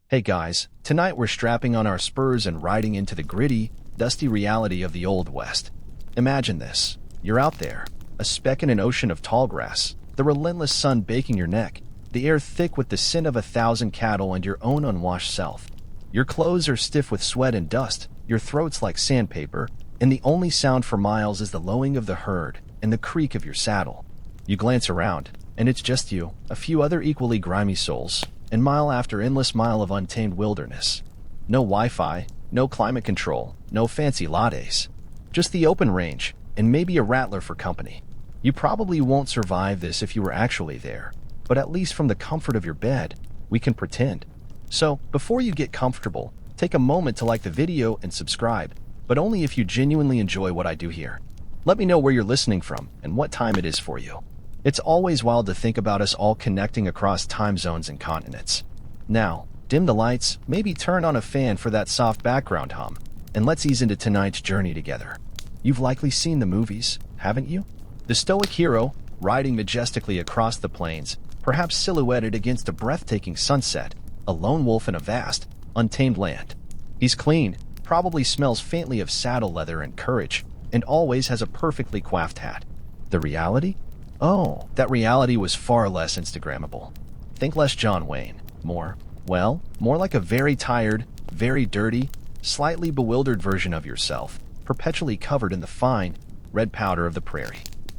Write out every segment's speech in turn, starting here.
Hey guys, tonight we're strapping on our spurs and riding into the gritty, dusty reality of the Old West. Imagine this. You're out there, a speck in an ocean of tall grass, the relentless sun baking your neck, the air thick with the scent of 1,000 cattle and your own unwashed self. Your clothes are stiff with sweat and dust, your throat's like sandpaper, and the only sound for miles is the lowing of the herd and the creak of your saddle. You glance around, and it's just you, a few other equally grimy souls, and mile after endless mile of untamed wilderness. No Wi-Fi, no climate control, no fancy lattes. Just the open range, and maybe a rattler for company. You probably won't survive this if you were actually there, but at least from the comfort of your bed, we can pretend. So, before you get comfortable, take a moment to like the video and subscribe, but only if you genuinely enjoy what I do here. Let me know where you're listening from and what time it is for you. It's always wild to think about us all connecting across time zones and continents. Now, dim the lights, maybe turn on a fan for that soft background hum, and let's ease into tonight's journey together. You've likely seen the movies, haven't you? The stoic hero, riding majestically across the plains, perhaps silhouetted against a breathtaking sunset, a lone wolf in a vast, untamed land. He's clean, probably smells faintly of saddle leather and courage, and always has a perfectly coiffed hat. The reality? Oh, that reality was far less Instagrammable. Think less John Wayne, more like a very tired, very dirty, slightly bewildered version of yourself, perpetually covered in the fine, red powder of the prairie.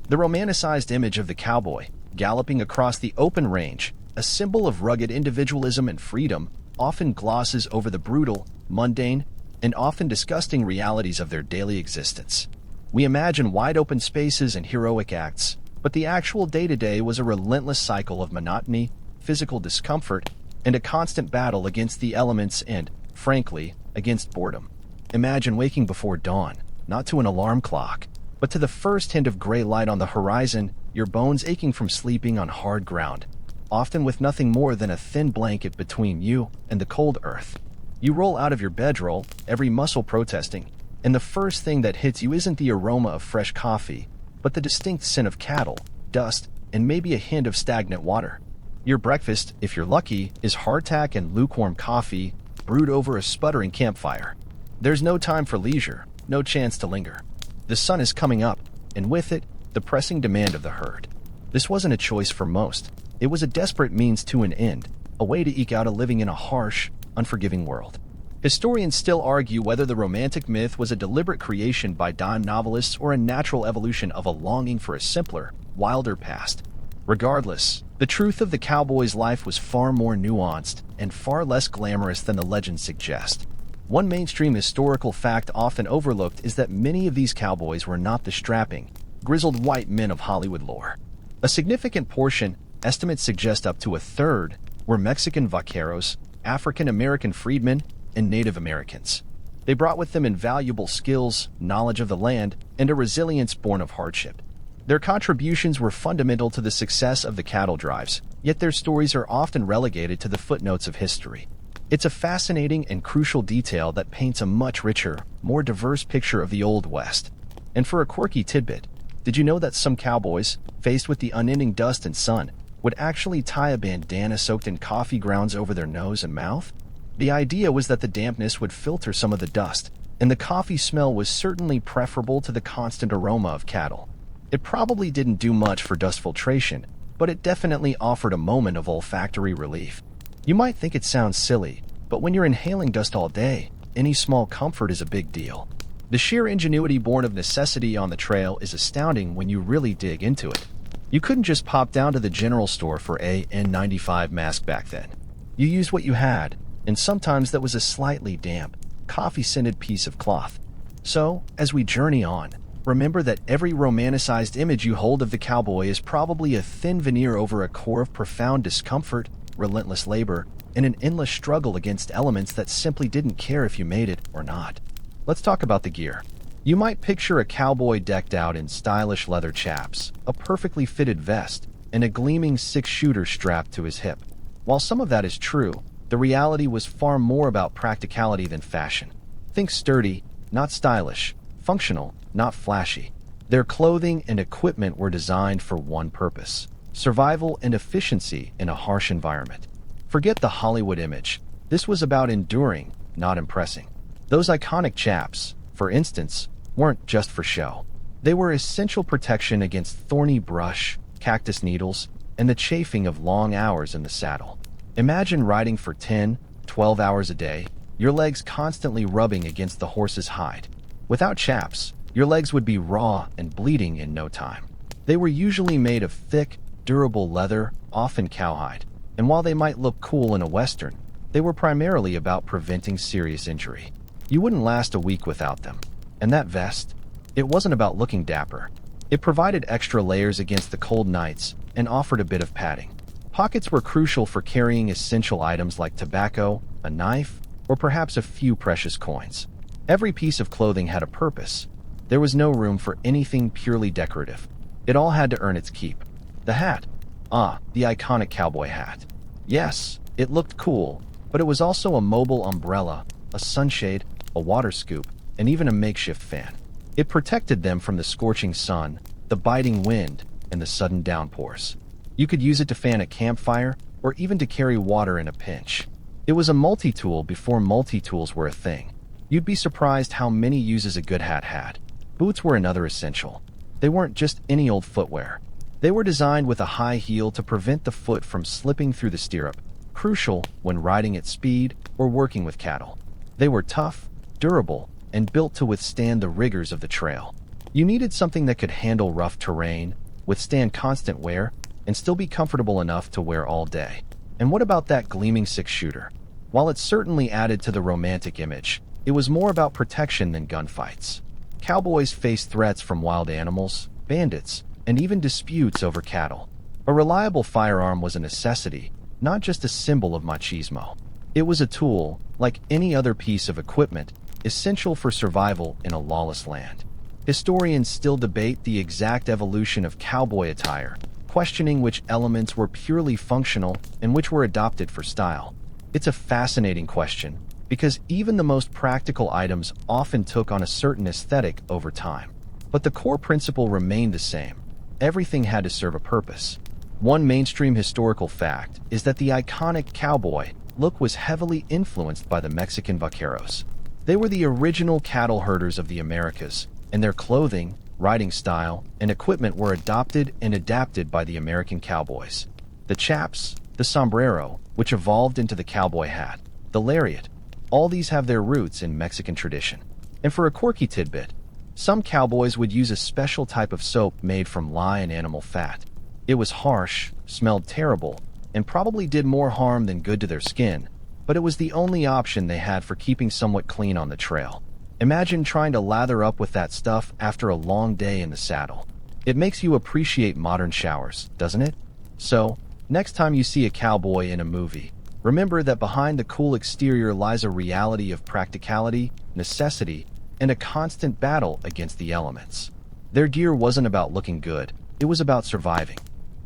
The romanticized image of the cowboy, galloping across the open range, a symbol of rugged individualism and freedom, often glosses over the brutal, mundane, and often disgusting realities of their daily existence. We imagine wide-open spaces and heroic acts, but the actual day-to-day was a relentless cycle of monotony, physical discomfort, and a constant battle against the elements and, frankly, against boredom. Imagine waking before dawn, not to an alarm clock, but to the first hint of gray light on the horizon, your bones aching from sleeping on hard ground, often with nothing more than a thin blanket between you and the cold earth. You roll out of your bedroll, every muscle protesting, and the first thing that hits you isn't the aroma of fresh coffee, but the distinct scent of cattle, dust, and maybe a hint of stagnant water. Your breakfast, if you're lucky, is hardtack and lukewarm coffee, brewed over a sputtering campfire. There's no time for leisure, no chance to linger. The sun is coming up, and with it, the pressing demand of the herd. This wasn't a choice for most. It was a desperate means to an end, a way to eke out a living in a harsh, unforgiving world. Historians still argue whether the romantic myth was a deliberate creation by dime novelists or a natural evolution of a longing for a simpler, wilder past. Regardless, the truth of the cowboy's life was far more nuanced and far less glamorous than the legends suggest. One mainstream historical fact often overlooked is that many of these cowboys were not the strapping, grizzled white men of Hollywood lore. A significant portion, estimates suggest up to a third, were Mexican vaqueros, African-American freedmen, and Native Americans. They brought with them invaluable skills, knowledge of the land, and a resilience born of hardship. Their contributions were fundamental to the success of the cattle drives, yet their stories are often relegated to the footnotes of history. It's a fascinating and crucial detail that paints a much richer, more diverse picture of the Old West. And for a quirky tidbit, did you know that some cowboys, faced with the unending dust and sun, would actually tie a bandana soaked in coffee grounds over their nose and mouth? The idea was that the dampness would filter some of the dust, and the coffee smell was certainly preferable to the constant aroma of cattle. It probably didn't do much for dust filtration, but it definitely offered a moment of olfactory relief. You might think it sounds silly, but when you're inhaling dust all day, any small comfort is a big deal. The sheer ingenuity born of necessity on the trail is astounding when you really dig into it. You couldn't just pop down to the general store for a N95 mask back then. You used what you had, and sometimes that was a slightly damp, coffee-scented piece of cloth. So, as we journey on, remember that every romanticized image you hold of the cowboy is probably a thin veneer over a core of profound discomfort, relentless labor, and an endless struggle against elements that simply didn't care if you made it or not. Let's talk about the gear. You might picture a cowboy decked out in stylish leather chaps, a perfectly fitted vest, and a gleaming six-shooter strapped to his hip. While some of that is true, the reality was far more about practicality than fashion. Think sturdy, not stylish, functional, not flashy. Their clothing and equipment were designed for one purpose: survival and efficiency in a harsh environment. Forget the Hollywood image. This was about enduring, not impressing. Those iconic chaps, for instance, weren't just for show. They were essential protection against thorny brush, cactus needles, and the chafing of long hours in the saddle. Imagine riding for 10, 12 hours a day, your legs constantly rubbing against the horse's hide. Without chaps, your legs would be raw and bleeding in no time. They were usually made of thick, durable leather, often cowhide, and while they might look cool in a western, they were primarily about preventing serious injury. You wouldn't last a week without them. And that vest? It wasn't about looking dapper. It provided extra layers against the cold nights and offered a bit of padding. Pockets were crucial for carrying essential items like tobacco, a knife, or perhaps a few precious coins. Every piece of clothing had a purpose. There was no room for anything purely decorative. It all had to earn its keep. The hat. The iconic cowboy hat. Yes, it looked cool, but it was also a mobile umbrella, a sunshade, a water scoop, and even a makeshift fan. It protected them from the scorching sun, the biting wind, and the sudden downpours. You could use it to fan a campfire or even to carry water in a pinch. It was a multi-tool before multi-tools were a thing. You'd be surprised how many uses a good hat had. Boots were another essential. They weren't just any old footwear. They were designed with a high heel to prevent the foot from slipping through the stirrup, crucial when riding at speed or working with cattle. They were tough, durable, and built to withstand the rigors of the trail. You needed something that could handle rough terrain, withstand constant wear, and still be comfortable enough to wear all day. And what about that gleaming six-shooter? While it certainly added to the romantic image, it was more about protection than gunfights. Cowboys faced threats from wild animals, bandits, and even disputes over cattle. A reliable firearm was a necessity, not just a symbol of machismo. It was a tool, like any other piece of equipment, essential for survival in a lawless land. Historians still debate the exact evolution of cowboy attire, questioning which elements were purely functional and which were adopted for style. It's a fascinating question, because even the most practical items often took on a certain aesthetic over time. But the core principle remained the same. Everything had to serve a purpose. One mainstream historical fact is that the iconic cowboy look was heavily influenced by the Mexican vaqueros. They were the original cattle herders of the Americas, and their clothing, riding style, and equipment were adopted and adapted by the American cowboys. The chaps, the sombrero, which evolved into the cowboy hat, the lariat, all these have their roots in Mexican tradition. And for a quirky tidbit, some cowboys would use a special type of soap made from lion animal fat. It was harsh, smelled terrible, and probably did more harm than good to their skin, but it was the only option they had for keeping somewhat clean on the trail. Imagine trying to lather up with that stuff after a long day in the saddle. It makes you appreciate modern showers, doesn't it? So, next time you see a cowboy in a movie, remember that behind the cool exterior lies a reality of practicality, necessity, and a constant battle against the elements. Their gear wasn't about looking good, it was about surviving.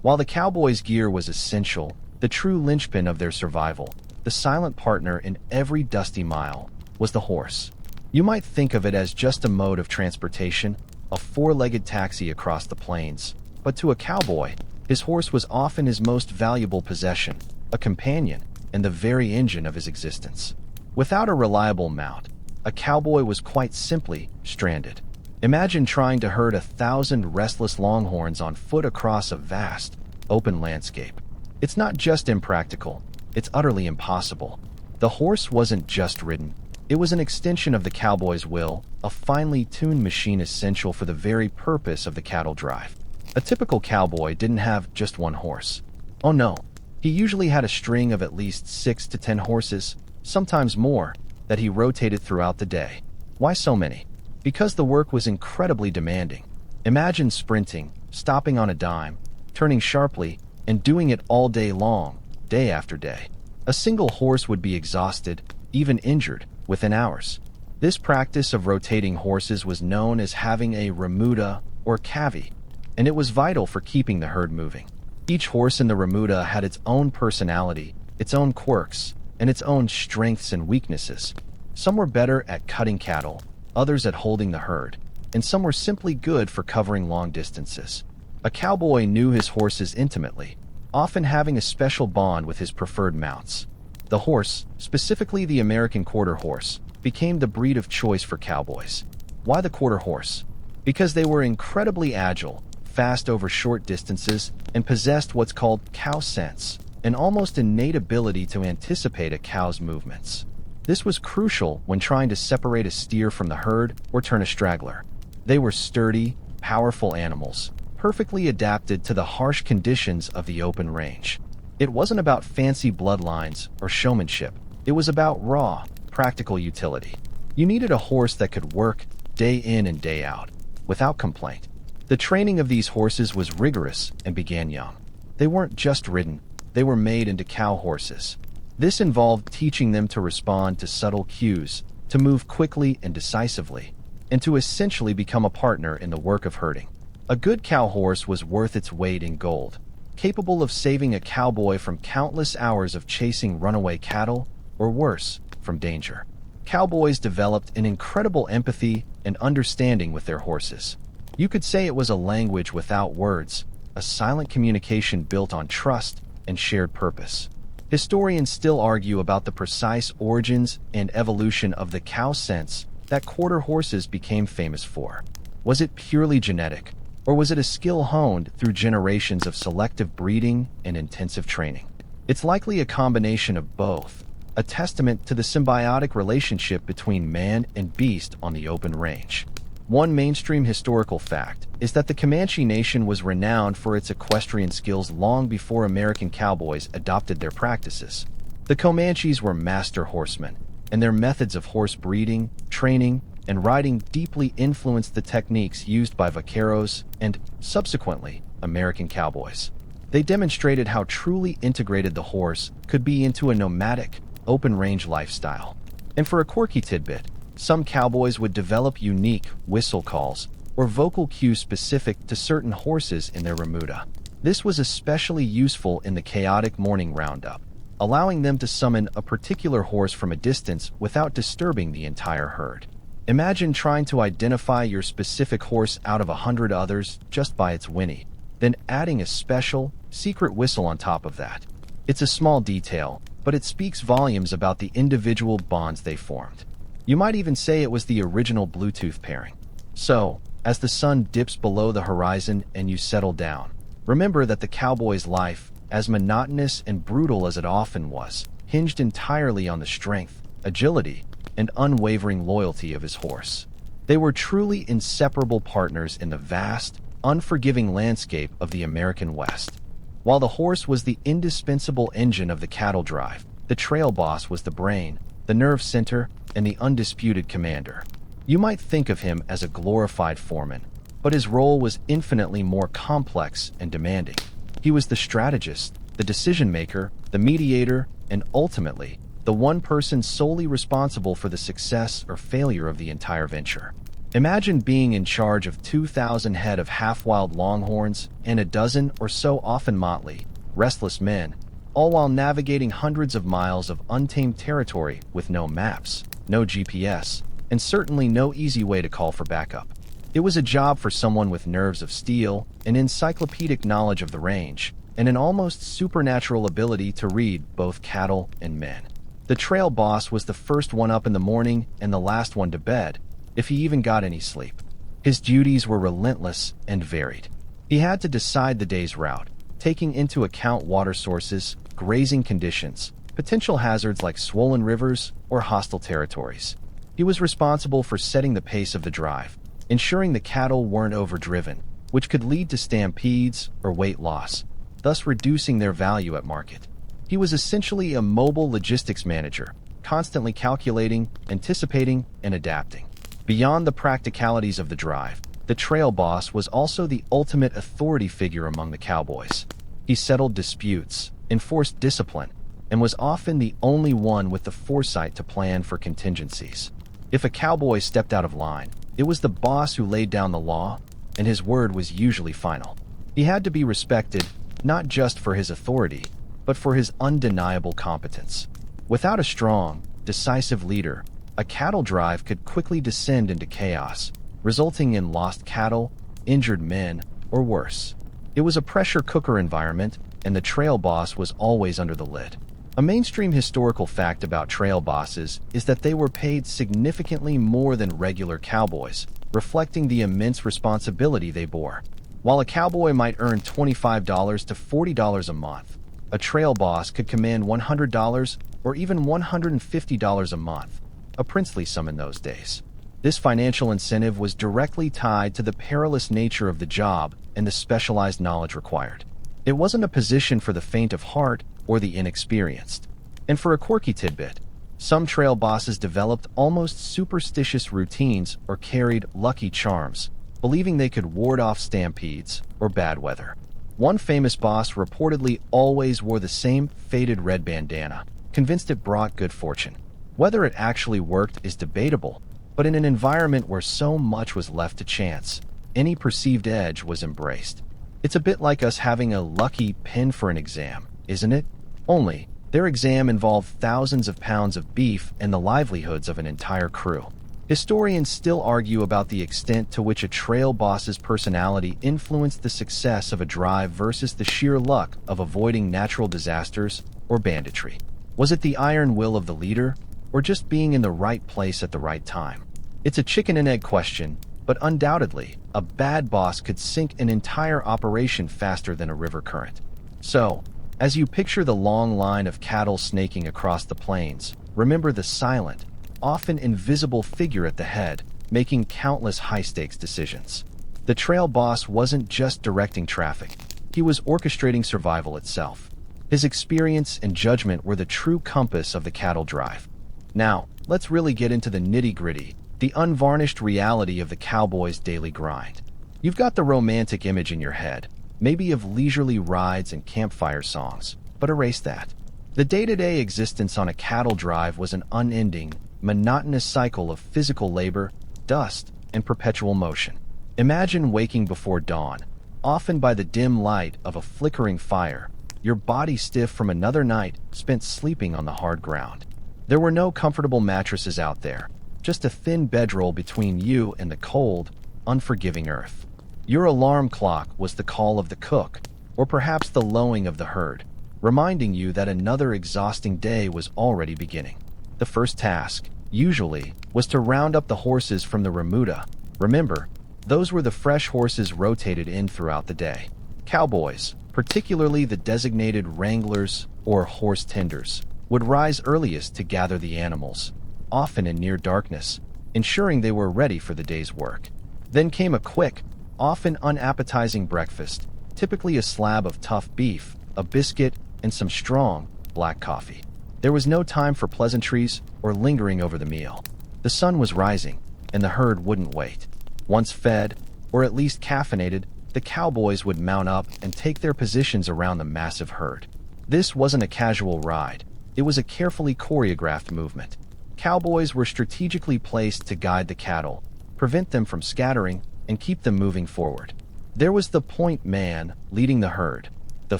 While the cowboys' gear was essential, the true linchpin of their survival, the silent partner in every dusty mile, was the horse. You might think of it as just a mode of transportation, a four-legged taxi across the plains, but to a cowboy, his horse was often his most valuable possession, a companion, and the very engine of his existence. Without a reliable mount, a cowboy was quite simply stranded. Imagine trying to herd 1,000 restless longhorns on foot across a vast, open landscape. It's not just impractical, it's utterly impossible. The horse wasn't just ridden, it was an extension of the cowboy's will, a finely tuned machine essential for the very purpose of the cattle drive. A typical cowboy didn't have just one horse. Oh no, he usually had a string of at least 6 to 10 horses, sometimes more, that he rotated throughout the day. Why so many? Because the work was incredibly demanding. Imagine sprinting, stopping on a dime, turning sharply, and doing it all day long, day after day. A single horse would be exhausted, even injured, within hours. This practice of rotating horses was known as having a remuda or cavy, and it was vital for keeping the herd moving. Each horse in the remuda had its own personality, its own quirks, and its own strengths and weaknesses. Some were better at cutting cattle, others at holding the herd, and some were simply good for covering long distances. A cowboy knew his horses intimately, often having a special bond with his preferred mounts. The horse, specifically the American quarter horse, became the breed of choice for cowboys. Why the quarter horse? Because they were incredibly agile, fast over short distances, and possessed what's called cow sense, an almost innate ability to anticipate a cow's movements. This was crucial when trying to separate a steer from the herd or turn a straggler. They were sturdy, powerful animals, perfectly adapted to the harsh conditions of the open range. It wasn't about fancy bloodlines or showmanship. It was about raw, practical utility. You needed a horse that could work day in and day out, without complaint. The training of these horses was rigorous and began young. They weren't just ridden, they were made into cow horses. This involved teaching them to respond to subtle cues, to move quickly and decisively, and to essentially become a partner in the work of herding. A good cow horse was worth its weight in gold, capable of saving a cowboy from countless hours of chasing runaway cattle, or worse, from danger. Cowboys developed an incredible empathy and understanding with their horses. You could say it was a language without words, a silent communication built on trust and shared purpose. Historians still argue about the precise origins and evolution of the cow sense that quarter horses became famous for. Was it purely genetic, or was it a skill honed through generations of selective breeding and intensive training? It's likely a combination of both, a testament to the symbiotic relationship between man and beast on the open range. One mainstream historical fact is that the Comanche Nation was renowned for its equestrian skills long before American cowboys adopted their practices. The Comanches were master horsemen, and their methods of horse breeding, training, and riding deeply influenced the techniques used by vaqueros and, subsequently, American cowboys. They demonstrated how truly integrated the horse could be into a nomadic, open-range lifestyle. And for a quirky tidbit, some cowboys would develop unique whistle calls or vocal cues specific to certain horses in their remuda. This was especially useful in the chaotic morning roundup, allowing them to summon a particular horse from a distance without disturbing the entire herd. Imagine trying to identify your specific horse out of 100 others just by its whinny, then adding a special, secret whistle on top of that. It's a small detail, but it speaks volumes about the individual bonds they formed. You might even say it was the original Bluetooth pairing. So, as the sun dips below the horizon and you settle down, remember that the cowboy's life, as monotonous and brutal as it often was, hinged entirely on the strength, agility, and unwavering loyalty of his horse. They were truly inseparable partners in the vast, unforgiving landscape of the American West. While the horse was the indispensable engine of the cattle drive, the trail boss was the brain, the nerve center, and the undisputed commander. You might think of him as a glorified foreman, but his role was infinitely more complex and demanding. He was the strategist, the decision-maker, the mediator, and ultimately, the one person solely responsible for the success or failure of the entire venture. Imagine being in charge of 2,000 head of half-wild longhorns and a dozen or so often motley, restless men, all while navigating hundreds of miles of untamed territory with no maps, no GPS, and certainly no easy way to call for backup. It was a job for someone with nerves of steel, an encyclopedic knowledge of the range, and an almost supernatural ability to read both cattle and men. The trail boss was the first one up in the morning and the last one to bed, if he even got any sleep. His duties were relentless and varied. He had to decide the day's route, taking into account water sources, grazing conditions, potential hazards like swollen rivers or hostile territories. He was responsible for setting the pace of the drive, ensuring the cattle weren't overdriven, which could lead to stampedes or weight loss, thus reducing their value at market. He was essentially a mobile logistics manager, constantly calculating, anticipating, and adapting. Beyond the practicalities of the drive, the trail boss was also the ultimate authority figure among the cowboys. He settled disputes, enforced discipline, and was often the only one with the foresight to plan for contingencies. If a cowboy stepped out of line, it was the boss who laid down the law, and his word was usually final. He had to be respected, not just for his authority, but for his undeniable competence. Without a strong, decisive leader, a cattle drive could quickly descend into chaos, resulting in lost cattle, injured men, or worse. It was a pressure cooker environment, and the trail boss was always under the lid. A mainstream historical fact about trail bosses is that they were paid significantly more than regular cowboys, reflecting the immense responsibility they bore. While a cowboy might earn $25 to $40 a month, a trail boss could command $100 or even $150 a month, a princely sum in those days. This financial incentive was directly tied to the perilous nature of the job and the specialized knowledge required. It wasn't a position for the faint of heart or the inexperienced. And for a quirky tidbit, some trail bosses developed almost superstitious routines or carried lucky charms, believing they could ward off stampedes or bad weather. One famous boss reportedly always wore the same faded red bandana, convinced it brought good fortune. Whether it actually worked is debatable, but in an environment where so much was left to chance, any perceived edge was embraced. It's a bit like us having a lucky pen for an exam, isn't it? Only, their exam involved thousands of pounds of beef and the livelihoods of an entire crew. Historians still argue about the extent to which a trail boss's personality influenced the success of a drive versus the sheer luck of avoiding natural disasters or banditry. Was it the iron will of the leader, or just being in the right place at the right time? It's a chicken and egg question, but undoubtedly, a bad boss could sink an entire operation faster than a river current. So, as you picture the long line of cattle snaking across the plains, remember the silent, often invisible figure at the head, making countless high-stakes decisions. The trail boss wasn't just directing traffic, he was orchestrating survival itself. His experience and judgment were the true compass of the cattle drive. Now, let's really get into the nitty-gritty, the unvarnished reality of the cowboy's daily grind. You've got the romantic image in your head, maybe of leisurely rides and campfire songs, but erase that. The day-to-day existence on a cattle drive was an unending, monotonous cycle of physical labor, dust, and perpetual motion. Imagine waking before dawn, often by the dim light of a flickering fire, your body stiff from another night spent sleeping on the hard ground. There were no comfortable mattresses out there, just a thin bedroll between you and the cold, unforgiving earth. Your alarm clock was the call of the cook, or perhaps the lowing of the herd, reminding you that another exhausting day was already beginning. The first task, usually, was to round up the horses from the remuda. Remember, those were the fresh horses rotated in throughout the day. Cowboys, particularly the designated wranglers or horse tenders, would rise earliest to gather the animals, often in near darkness, ensuring they were ready for the day's work. Then came a quick, often unappetizing breakfast, typically a slab of tough beef, a biscuit, and some strong, black coffee. There was no time for pleasantries or lingering over the meal. The sun was rising, and the herd wouldn't wait. Once fed, or at least caffeinated, the cowboys would mount up and take their positions around the massive herd. This wasn't a casual ride. It was a carefully choreographed movement. Cowboys were strategically placed to guide the cattle, prevent them from scattering, and keep them moving forward. There was the point man leading the herd, the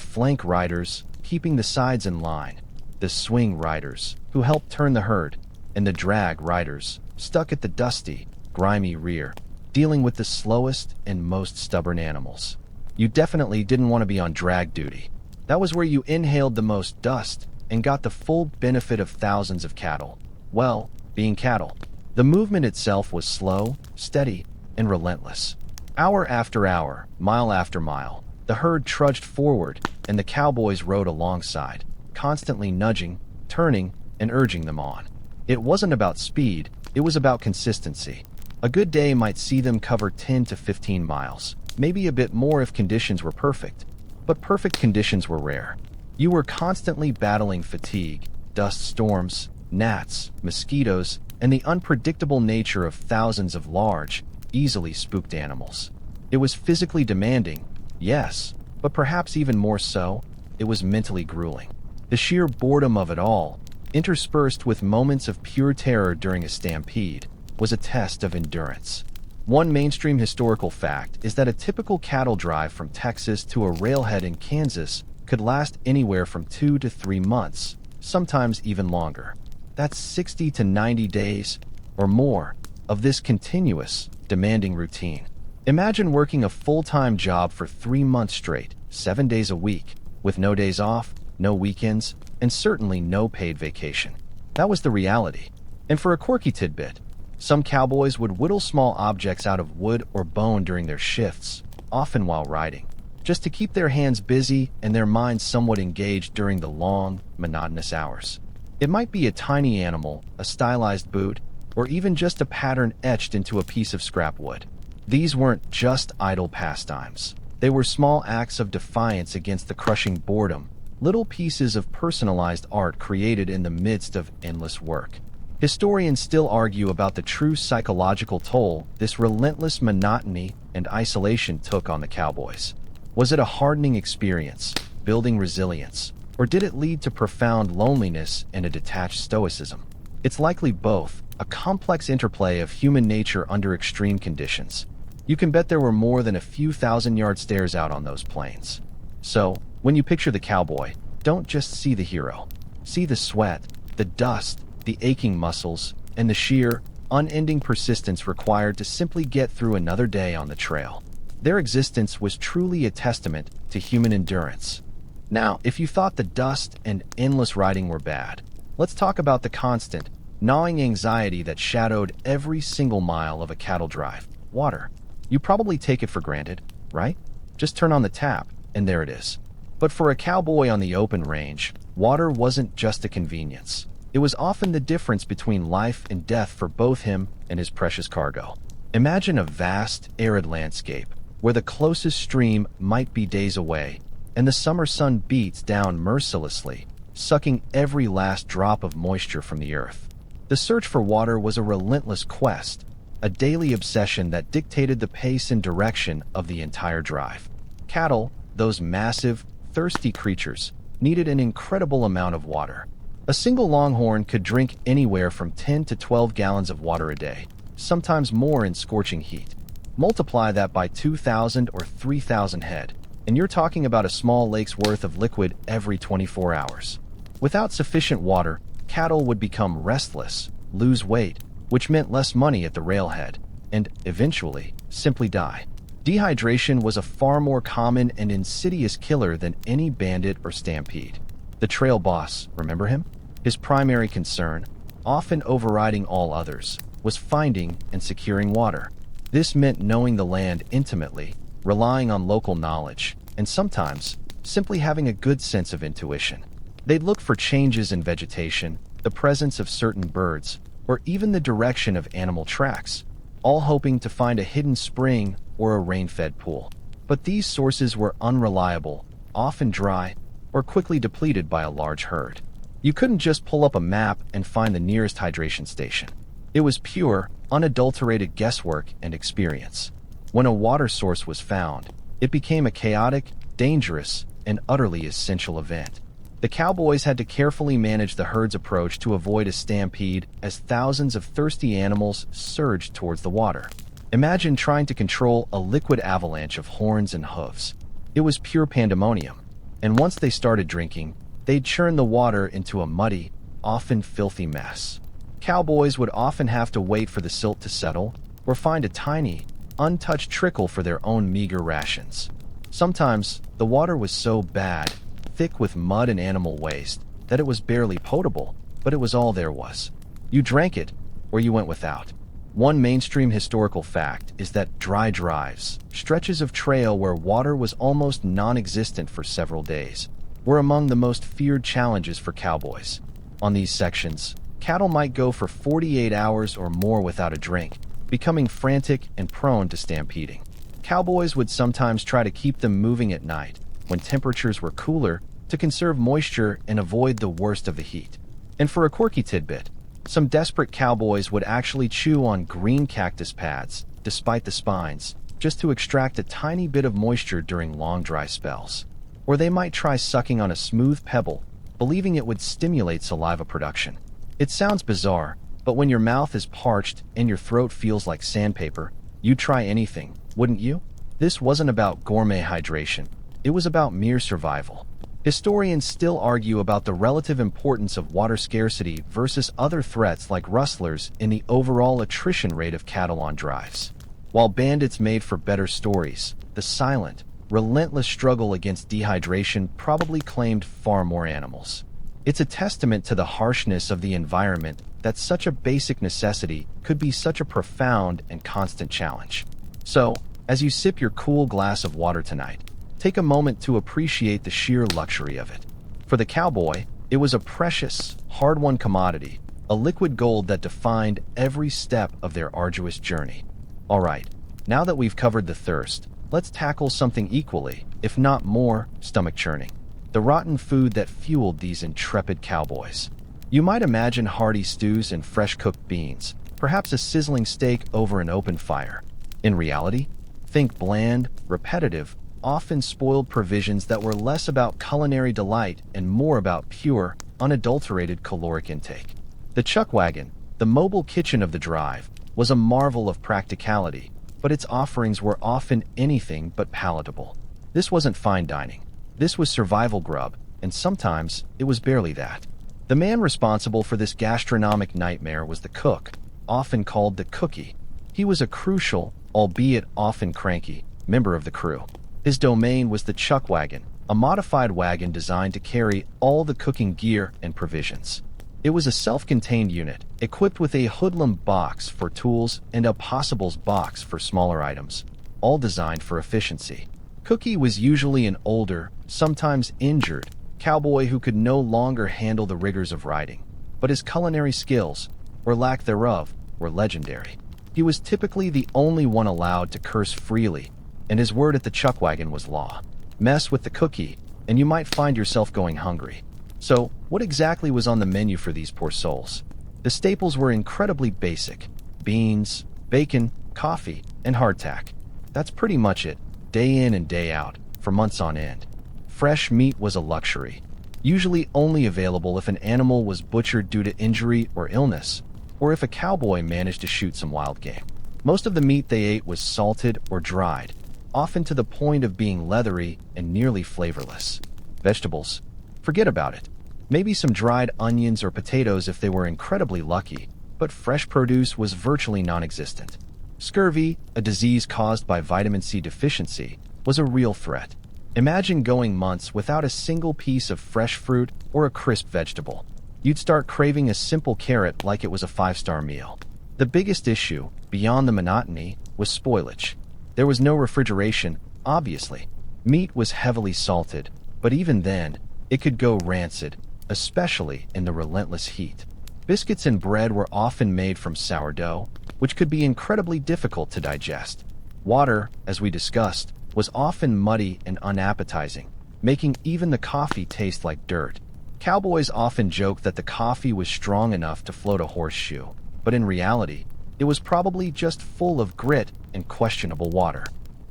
flank riders keeping the sides in line, the swing riders who helped turn the herd, and the drag riders stuck at the dusty, grimy rear, dealing with the slowest and most stubborn animals. You definitely didn't want to be on drag duty. That was where you inhaled the most dust and got the full benefit of thousands of cattle. Well, being cattle. The movement itself was slow, steady, and relentless. Hour after hour, mile after mile, the herd trudged forward, and the cowboys rode alongside, constantly nudging, turning, and urging them on. It wasn't about speed, it was about consistency. A good day might see them cover 10 to 15 miles, maybe a bit more if conditions were perfect. But perfect conditions were rare. You were constantly battling fatigue, dust storms, gnats, mosquitoes, and the unpredictable nature of thousands of large, easily spooked animals. It was physically demanding, yes, but perhaps even more so, it was mentally grueling. The sheer boredom of it all, interspersed with moments of pure terror during a stampede, was a test of endurance. One mainstream historical fact is that a typical cattle drive from Texas to a railhead in Kansas could last anywhere from 2 to 3 months, sometimes even longer. That's 60 to 90 days, or more, of this continuous, demanding routine. Imagine working a full-time job for 3 months straight, 7 days a week, with no days off, no weekends, and certainly no paid vacation. That was the reality. And for a quirky tidbit, some cowboys would whittle small objects out of wood or bone during their shifts, often while riding, just to keep their hands busy and their minds somewhat engaged during the long, monotonous hours. It might be a tiny animal, a stylized boot, or even just a pattern etched into a piece of scrap wood. These weren't just idle pastimes. They were small acts of defiance against the crushing boredom, little pieces of personalized art created in the midst of endless work. Historians still argue about the true psychological toll this relentless monotony and isolation took on the cowboys. Was it a hardening experience, building resilience, or did it lead to profound loneliness and a detached stoicism? It's likely both, a complex interplay of human nature under extreme conditions. You can bet there were more than a few thousand-yard stares out on those plains. So, when you picture the cowboy, don't just see the hero. See the sweat, the dust, the aching muscles, and the sheer, unending persistence required to simply get through another day on the trail. Their existence was truly a testament to human endurance. Now, if you thought the dust and endless riding were bad, let's talk about the constant, gnawing anxiety that shadowed every single mile of a cattle drive. Water. You probably take it for granted, right? Just turn on the tap, and there it is. But for a cowboy on the open range, water wasn't just a convenience. It was often the difference between life and death for both him and his precious cargo. Imagine a vast, arid landscape, where the closest stream might be days away, and the summer sun beats down mercilessly, sucking every last drop of moisture from the earth. The search for water was a relentless quest, a daily obsession that dictated the pace and direction of the entire drive. Cattle, those massive, thirsty creatures, needed an incredible amount of water. A single longhorn could drink anywhere from 10 to 12 gallons of water a day, sometimes more in scorching heat. Multiply that by 2,000 or 3,000 head, and you're talking about a small lake's worth of liquid every 24 hours. Without sufficient water, cattle would become restless, lose weight, which meant less money at the railhead, and, eventually, simply die. Dehydration was a far more common and insidious killer than any bandit or stampede. The trail boss, remember him? His primary concern, often overriding all others, was finding and securing water. This meant knowing the land intimately, relying on local knowledge, and sometimes simply having a good sense of intuition. They'd look for changes in vegetation, the presence of certain birds, or even the direction of animal tracks, all hoping to find a hidden spring or a rain-fed pool. But these sources were unreliable, often dry, or quickly depleted by a large herd. You couldn't just pull up a map and find the nearest hydration station. It was pure, unadulterated guesswork and experience. When a water source was found, it became a chaotic, dangerous, and utterly essential event. The cowboys had to carefully manage the herd's approach to avoid a stampede as thousands of thirsty animals surged towards the water. Imagine trying to control a liquid avalanche of horns and hooves. It was pure pandemonium. And once they started drinking, they'd churn the water into a muddy, often filthy mess. Cowboys would often have to wait for the silt to settle, or find a tiny, untouched trickle for their own meager rations. Sometimes, the water was so bad, thick with mud and animal waste, that it was barely potable, but it was all there was. You drank it, or you went without. One mainstream historical fact is that dry drives, stretches of trail where water was almost non-existent for several days, were among the most feared challenges for cowboys. On these sections, cattle might go for 48 hours or more without a drink, becoming frantic and prone to stampeding. Cowboys would sometimes try to keep them moving at night, when temperatures were cooler, to conserve moisture and avoid the worst of the heat. And for a quirky tidbit, some desperate cowboys would actually chew on green cactus pads, despite the spines, just to extract a tiny bit of moisture during long dry spells. Or they might try sucking on a smooth pebble, believing it would stimulate saliva production. It sounds bizarre, but when your mouth is parched and your throat feels like sandpaper, you'd try anything, wouldn't you? This wasn't about gourmet hydration. It was about mere survival. Historians still argue about the relative importance of water scarcity versus other threats like rustlers in the overall attrition rate of cattle on drives. While bandits made for better stories, the silent, relentless struggle against dehydration probably claimed far more animals. It's a testament to the harshness of the environment that such a basic necessity could be such a profound and constant challenge. So, as you sip your cool glass of water tonight, take a moment to appreciate the sheer luxury of it. For the cowboy, it was a precious, hard-won commodity, a liquid gold that defined every step of their arduous journey. All right, now that we've covered the thirst, let's tackle something equally, if not more, stomach-churning. The rotten food that fueled these intrepid cowboys. You might imagine hearty stews and fresh-cooked beans, perhaps a sizzling steak over an open fire. In reality, think bland, repetitive, often spoiled provisions that were less about culinary delight and more about pure, unadulterated caloric intake. The chuck wagon, the mobile kitchen of the drive, was a marvel of practicality, but its offerings were often anything but palatable. This wasn't fine dining. This was survival grub, and sometimes it was barely that. The man responsible for this gastronomic nightmare was the cook, often called the cookie. He was a crucial, albeit often cranky, member of the crew. His domain was the chuck wagon, a modified wagon designed to carry all the cooking gear and provisions. It was a self-contained unit, equipped with a hoodlum box for tools and a possibles box for smaller items, all designed for efficiency. Cookie was usually an older, sometimes injured, cowboy who could no longer handle the rigors of riding, but his culinary skills, or lack thereof, were legendary. He was typically the only one allowed to curse freely, and his word at the chuck wagon was law. Mess with the cookie, and you might find yourself going hungry. So, what exactly was on the menu for these poor souls? The staples were incredibly basic: beans, bacon, coffee, and hardtack. That's pretty much it, day in and day out, for months on end. Fresh meat was a luxury, usually only available if an animal was butchered due to injury or illness, or if a cowboy managed to shoot some wild game. Most of the meat they ate was salted or dried, often to the point of being leathery and nearly flavorless. Vegetables? Forget about it. Maybe some dried onions or potatoes if they were incredibly lucky, but fresh produce was virtually non-existent. Scurvy, a disease caused by vitamin C deficiency, was a real threat. Imagine going months without a single piece of fresh fruit or a crisp vegetable. You'd start craving a simple carrot like it was a five-star meal. The biggest issue, beyond the monotony, was spoilage. There was no refrigeration, obviously. Meat was heavily salted, but even then, it could go rancid, especially in the relentless heat. Biscuits and bread were often made from sourdough, which could be incredibly difficult to digest. Water, as we discussed, was often muddy and unappetizing, making even the coffee taste like dirt. Cowboys often joked that the coffee was strong enough to float a horseshoe, but in reality, it was probably just full of grit and questionable water.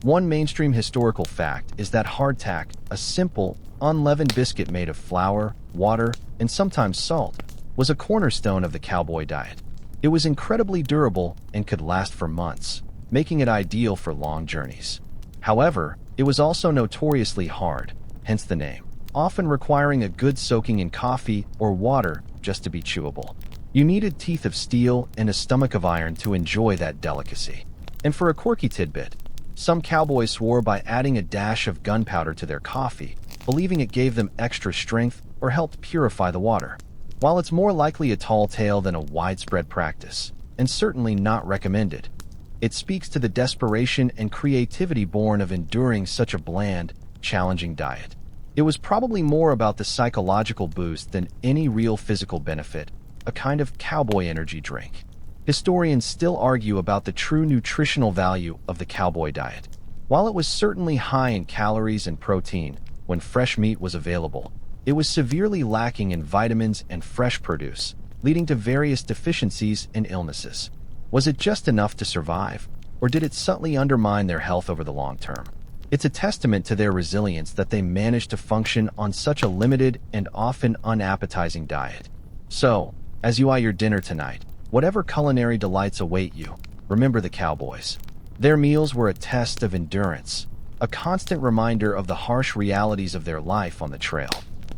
One mainstream historical fact is that hardtack, a simple, unleavened biscuit made of flour, water, and sometimes salt, was a cornerstone of the cowboy diet. It was incredibly durable and could last for months, making it ideal for long journeys. However, it was also notoriously hard, hence the name, often requiring a good soaking in coffee or water just to be chewable. You needed teeth of steel and a stomach of iron to enjoy that delicacy. And for a quirky tidbit, some cowboys swore by adding a dash of gunpowder to their coffee, believing it gave them extra strength or helped purify the water. While it's more likely a tall tale than a widespread practice, and certainly not recommended, it speaks to the desperation and creativity born of enduring such a bland, challenging diet. It was probably more about the psychological boost than any real physical benefit, a kind of cowboy energy drink. Historians still argue about the true nutritional value of the cowboy diet. While it was certainly high in calories and protein when fresh meat was available, it was severely lacking in vitamins and fresh produce, leading to various deficiencies and illnesses. Was it just enough to survive, or did it subtly undermine their health over the long term? It's a testament to their resilience that they managed to function on such a limited and often unappetizing diet. So, as you eye your dinner tonight, whatever culinary delights await you, remember the cowboys. Their meals were a test of endurance, a constant reminder of the harsh realities of their life on the trail.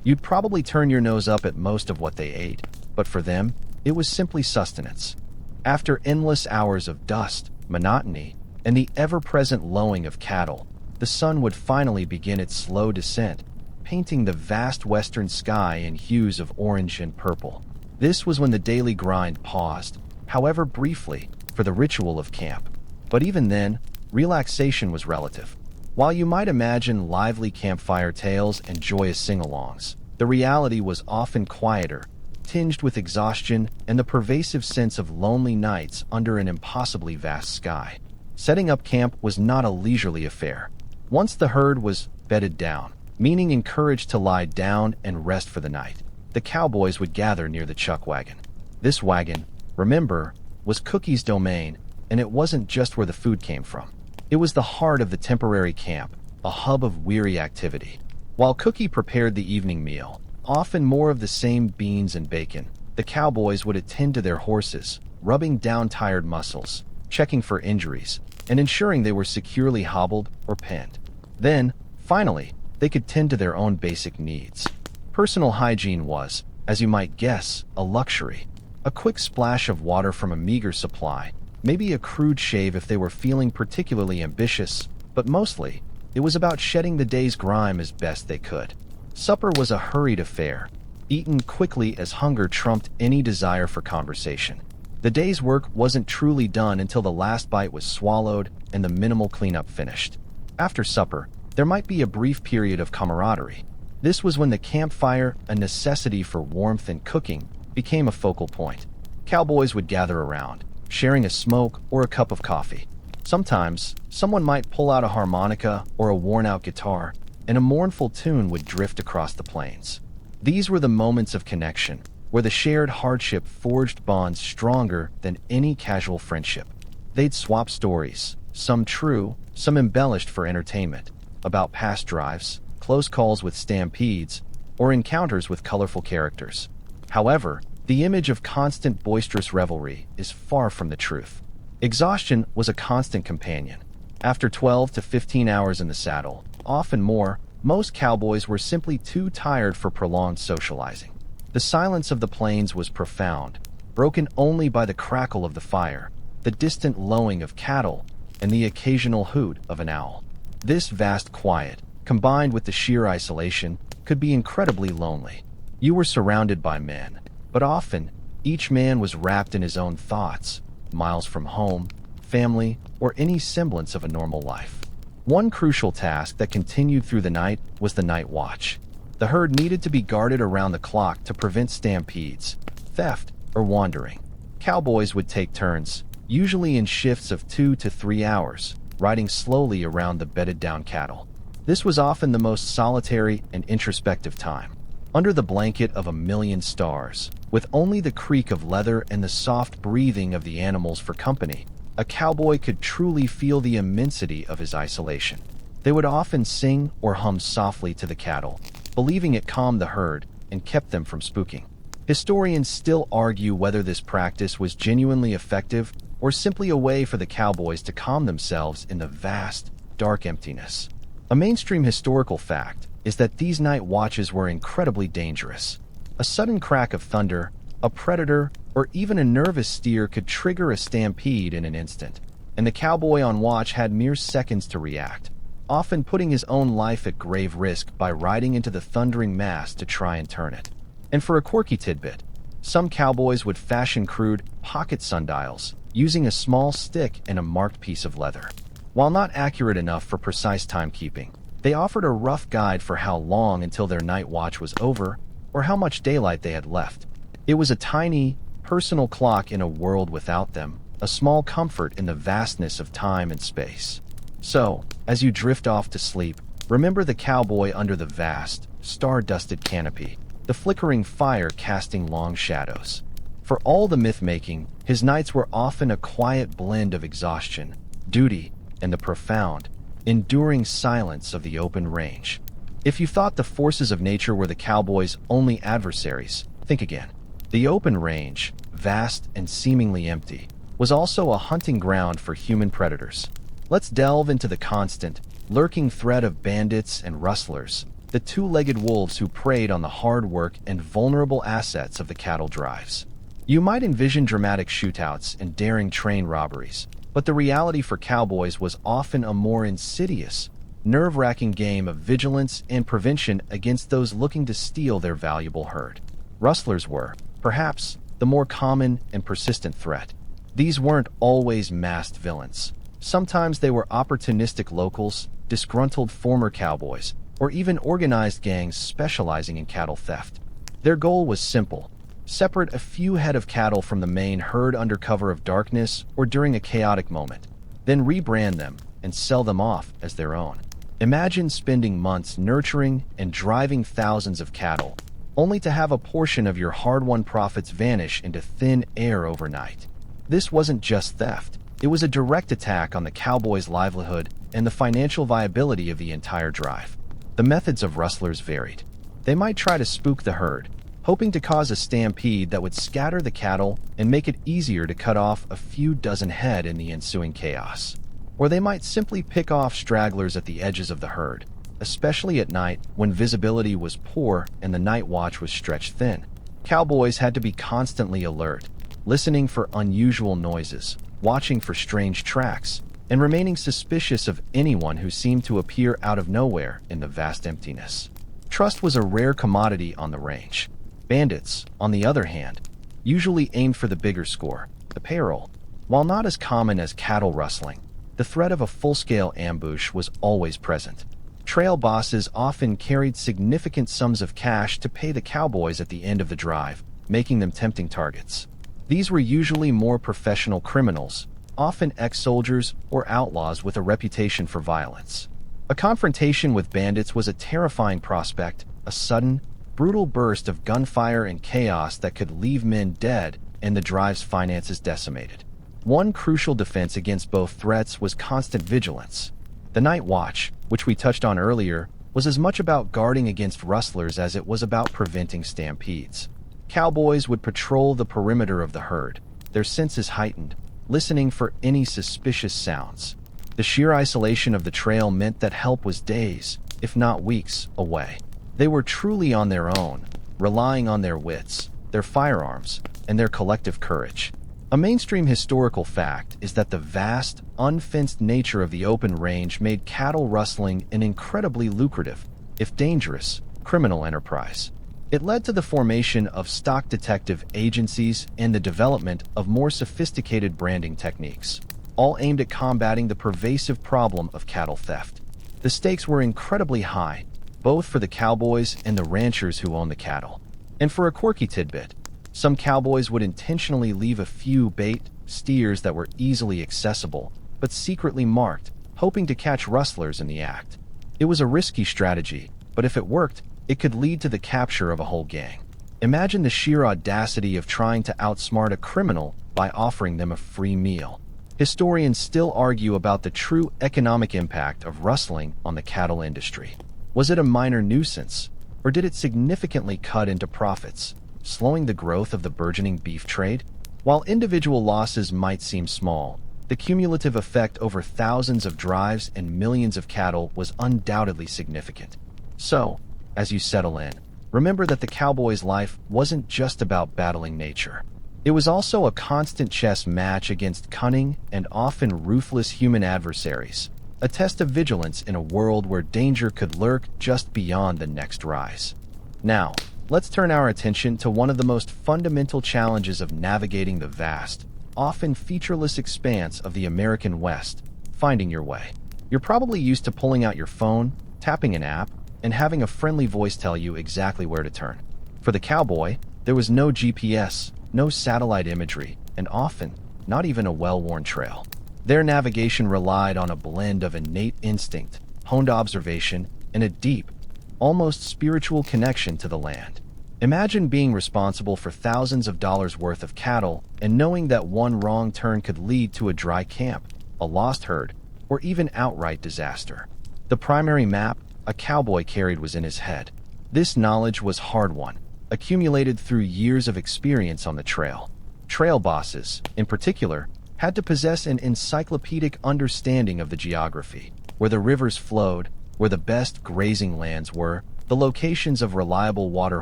You'd probably turn your nose up at most of what they ate, but for them, it was simply sustenance. After endless hours of dust, monotony, and the ever-present lowing of cattle, the sun would finally begin its slow descent, painting the vast western sky in hues of orange and purple. This was when the daily grind paused, however briefly, for the ritual of camp. But even then, relaxation was relative. While you might imagine lively campfire tales and joyous sing-alongs, the reality was often quieter, tinged with exhaustion and the pervasive sense of lonely nights under an impossibly vast sky. Setting up camp was not a leisurely affair. Once the herd was bedded down, meaning encouraged to lie down and rest for the night, the cowboys would gather near the chuck wagon. This wagon, remember, was Cookie's domain, and it wasn't just where the food came from. It was the heart of the temporary camp, a hub of weary activity. While Cookie prepared the evening meal, often more of the same beans and bacon, the cowboys would attend to their horses, rubbing down tired muscles, checking for injuries, and ensuring they were securely hobbled or penned. Then, finally, they could tend to their own basic needs. Personal hygiene was, as you might guess, a luxury. A quick splash of water from a meager supply, maybe a crude shave if they were feeling particularly ambitious, but mostly, it was about shedding the day's grime as best they could. Supper was a hurried affair, eaten quickly as hunger trumped any desire for conversation. The day's work wasn't truly done until the last bite was swallowed and the minimal cleanup finished. After supper, there might be a brief period of camaraderie. This was when the campfire, a necessity for warmth and cooking, became a focal point. Cowboys would gather around, sharing a smoke or a cup of coffee. Sometimes, someone might pull out a harmonica or a worn-out guitar, and a mournful tune would drift across the plains. These were the moments of connection, where the shared hardship forged bonds stronger than any casual friendship. They'd swap stories, some true, some embellished for entertainment, about past drives, close calls with stampedes, or encounters with colorful characters. However, the image of constant boisterous revelry is far from the truth. Exhaustion was a constant companion. After 12 to 15 hours in the saddle, often more, most cowboys were simply too tired for prolonged socializing. The silence of the plains was profound, broken only by the crackle of the fire, the distant lowing of cattle, and the occasional hoot of an owl. This vast quiet, combined with the sheer isolation, could be incredibly lonely. You were surrounded by men, but often, each man was wrapped in his own thoughts, miles from home, family, or any semblance of a normal life. One crucial task that continued through the night was the night watch. The herd needed to be guarded around the clock to prevent stampedes, theft, or wandering. Cowboys would take turns, usually in shifts of 2 to 3 hours, riding slowly around the bedded-down cattle. This was often the most solitary and introspective time. Under the blanket of a million stars, with only the creak of leather and the soft breathing of the animals for company, a cowboy could truly feel the immensity of his isolation. They would often sing or hum softly to the cattle, believing it calmed the herd and kept them from spooking. Historians still argue whether this practice was genuinely effective or simply a way for the cowboys to calm themselves in the vast, dark emptiness. A mainstream historical fact is that these night watches were incredibly dangerous. A sudden crack of thunder, a predator, or even a nervous steer could trigger a stampede in an instant, and the cowboy on watch had mere seconds to react, often putting his own life at grave risk by riding into the thundering mass to try and turn it. And for a quirky tidbit, some cowboys would fashion crude pocket sundials, using a small stick and a marked piece of leather. While not accurate enough for precise timekeeping, they offered a rough guide for how long until their night watch was over or how much daylight they had left. It was a tiny, personal clock in a world without them, a small comfort in the vastness of time and space. So, as you drift off to sleep, remember the cowboy under the vast, star-dusted canopy, the flickering fire casting long shadows. For all the myth-making, his nights were often a quiet blend of exhaustion, duty, and the profound, enduring silence of the open range. If you thought the forces of nature were the cowboys' only adversaries, think again. The open range, vast and seemingly empty, was also a hunting ground for human predators. Let's delve into the constant, lurking threat of bandits and rustlers, the two-legged wolves who preyed on the hard work and vulnerable assets of the cattle drives. You might envision dramatic shootouts and daring train robberies, but the reality for cowboys was often a more insidious, nerve-wracking game of vigilance and prevention against those looking to steal their valuable herd. Rustlers were, perhaps, the more common and persistent threat. These weren't always masked villains. Sometimes they were opportunistic locals, disgruntled former cowboys, or even organized gangs specializing in cattle theft. Their goal was simple: separate a few head of cattle from the main herd under cover of darkness or during a chaotic moment, then rebrand them and sell them off as their own. Imagine spending months nurturing and driving thousands of cattle, only to have a portion of your hard-won profits vanish into thin air overnight. This wasn't just theft. It was a direct attack on the cowboys' livelihood and the financial viability of the entire drive. The methods of rustlers varied. They might try to spook the herd, hoping to cause a stampede that would scatter the cattle and make it easier to cut off a few dozen head in the ensuing chaos. Or they might simply pick off stragglers at the edges of the herd, especially at night when visibility was poor and the night watch was stretched thin. Cowboys had to be constantly alert, listening for unusual noises, watching for strange tracks, and remaining suspicious of anyone who seemed to appear out of nowhere in the vast emptiness. Trust was a rare commodity on the range. Bandits, on the other hand, usually aimed for the bigger score, the payroll. While not as common as cattle rustling, the threat of a full-scale ambush was always present. Trail bosses often carried significant sums of cash to pay the cowboys at the end of the drive, making them tempting targets. These were usually more professional criminals, often ex-soldiers or outlaws with a reputation for violence. A confrontation with bandits was a terrifying prospect, a sudden, brutal burst of gunfire and chaos that could leave men dead and the drive's finances decimated. One crucial defense against both threats was constant vigilance. The night watch, which we touched on earlier, was as much about guarding against rustlers as it was about preventing stampedes. Cowboys would patrol the perimeter of the herd, their senses heightened, listening for any suspicious sounds. The sheer isolation of the trail meant that help was days, if not weeks, away. They were truly on their own, relying on their wits, their firearms, and their collective courage. A mainstream historical fact is that the vast, unfenced nature of the open range made cattle rustling an incredibly lucrative, if dangerous, criminal enterprise. It led to the formation of stock detective agencies and the development of more sophisticated branding techniques, all aimed at combating the pervasive problem of cattle theft. The stakes were incredibly high, both for the cowboys and the ranchers who owned the cattle. And for a quirky tidbit, some cowboys would intentionally leave a few bait steers that were easily accessible, but secretly marked, hoping to catch rustlers in the act. It was a risky strategy, but if it worked, it could lead to the capture of a whole gang. Imagine the sheer audacity of trying to outsmart a criminal by offering them a free meal. Historians still argue about the true economic impact of rustling on the cattle industry. Was it a minor nuisance, or did it significantly cut into profits, slowing the growth of the burgeoning beef trade? While individual losses might seem small, the cumulative effect over thousands of drives and millions of cattle was undoubtedly significant. So, as you settle in, remember that the cowboy's life wasn't just about battling nature. It was also a constant chess match against cunning and often ruthless human adversaries, a test of vigilance in a world where danger could lurk just beyond the next rise. Now, let's turn our attention to one of the most fundamental challenges of navigating the vast, often featureless expanse of the American West: finding your way. You're probably used to pulling out your phone, tapping an app, and having a friendly voice tell you exactly where to turn. For the cowboy, there was no GPS, no satellite imagery, and often, not even a well-worn trail. Their navigation relied on a blend of innate instinct, honed observation, and a deep, almost spiritual connection to the land. Imagine being responsible for thousands of dollars worth of cattle and knowing that one wrong turn could lead to a dry camp, a lost herd, or even outright disaster. The primary map a cowboy carried was in his head. This knowledge was hard-won, accumulated through years of experience on the trail. Trail bosses, in particular, had to possess an encyclopedic understanding of the geography, where the rivers flowed, where the best grazing lands were, the locations of reliable water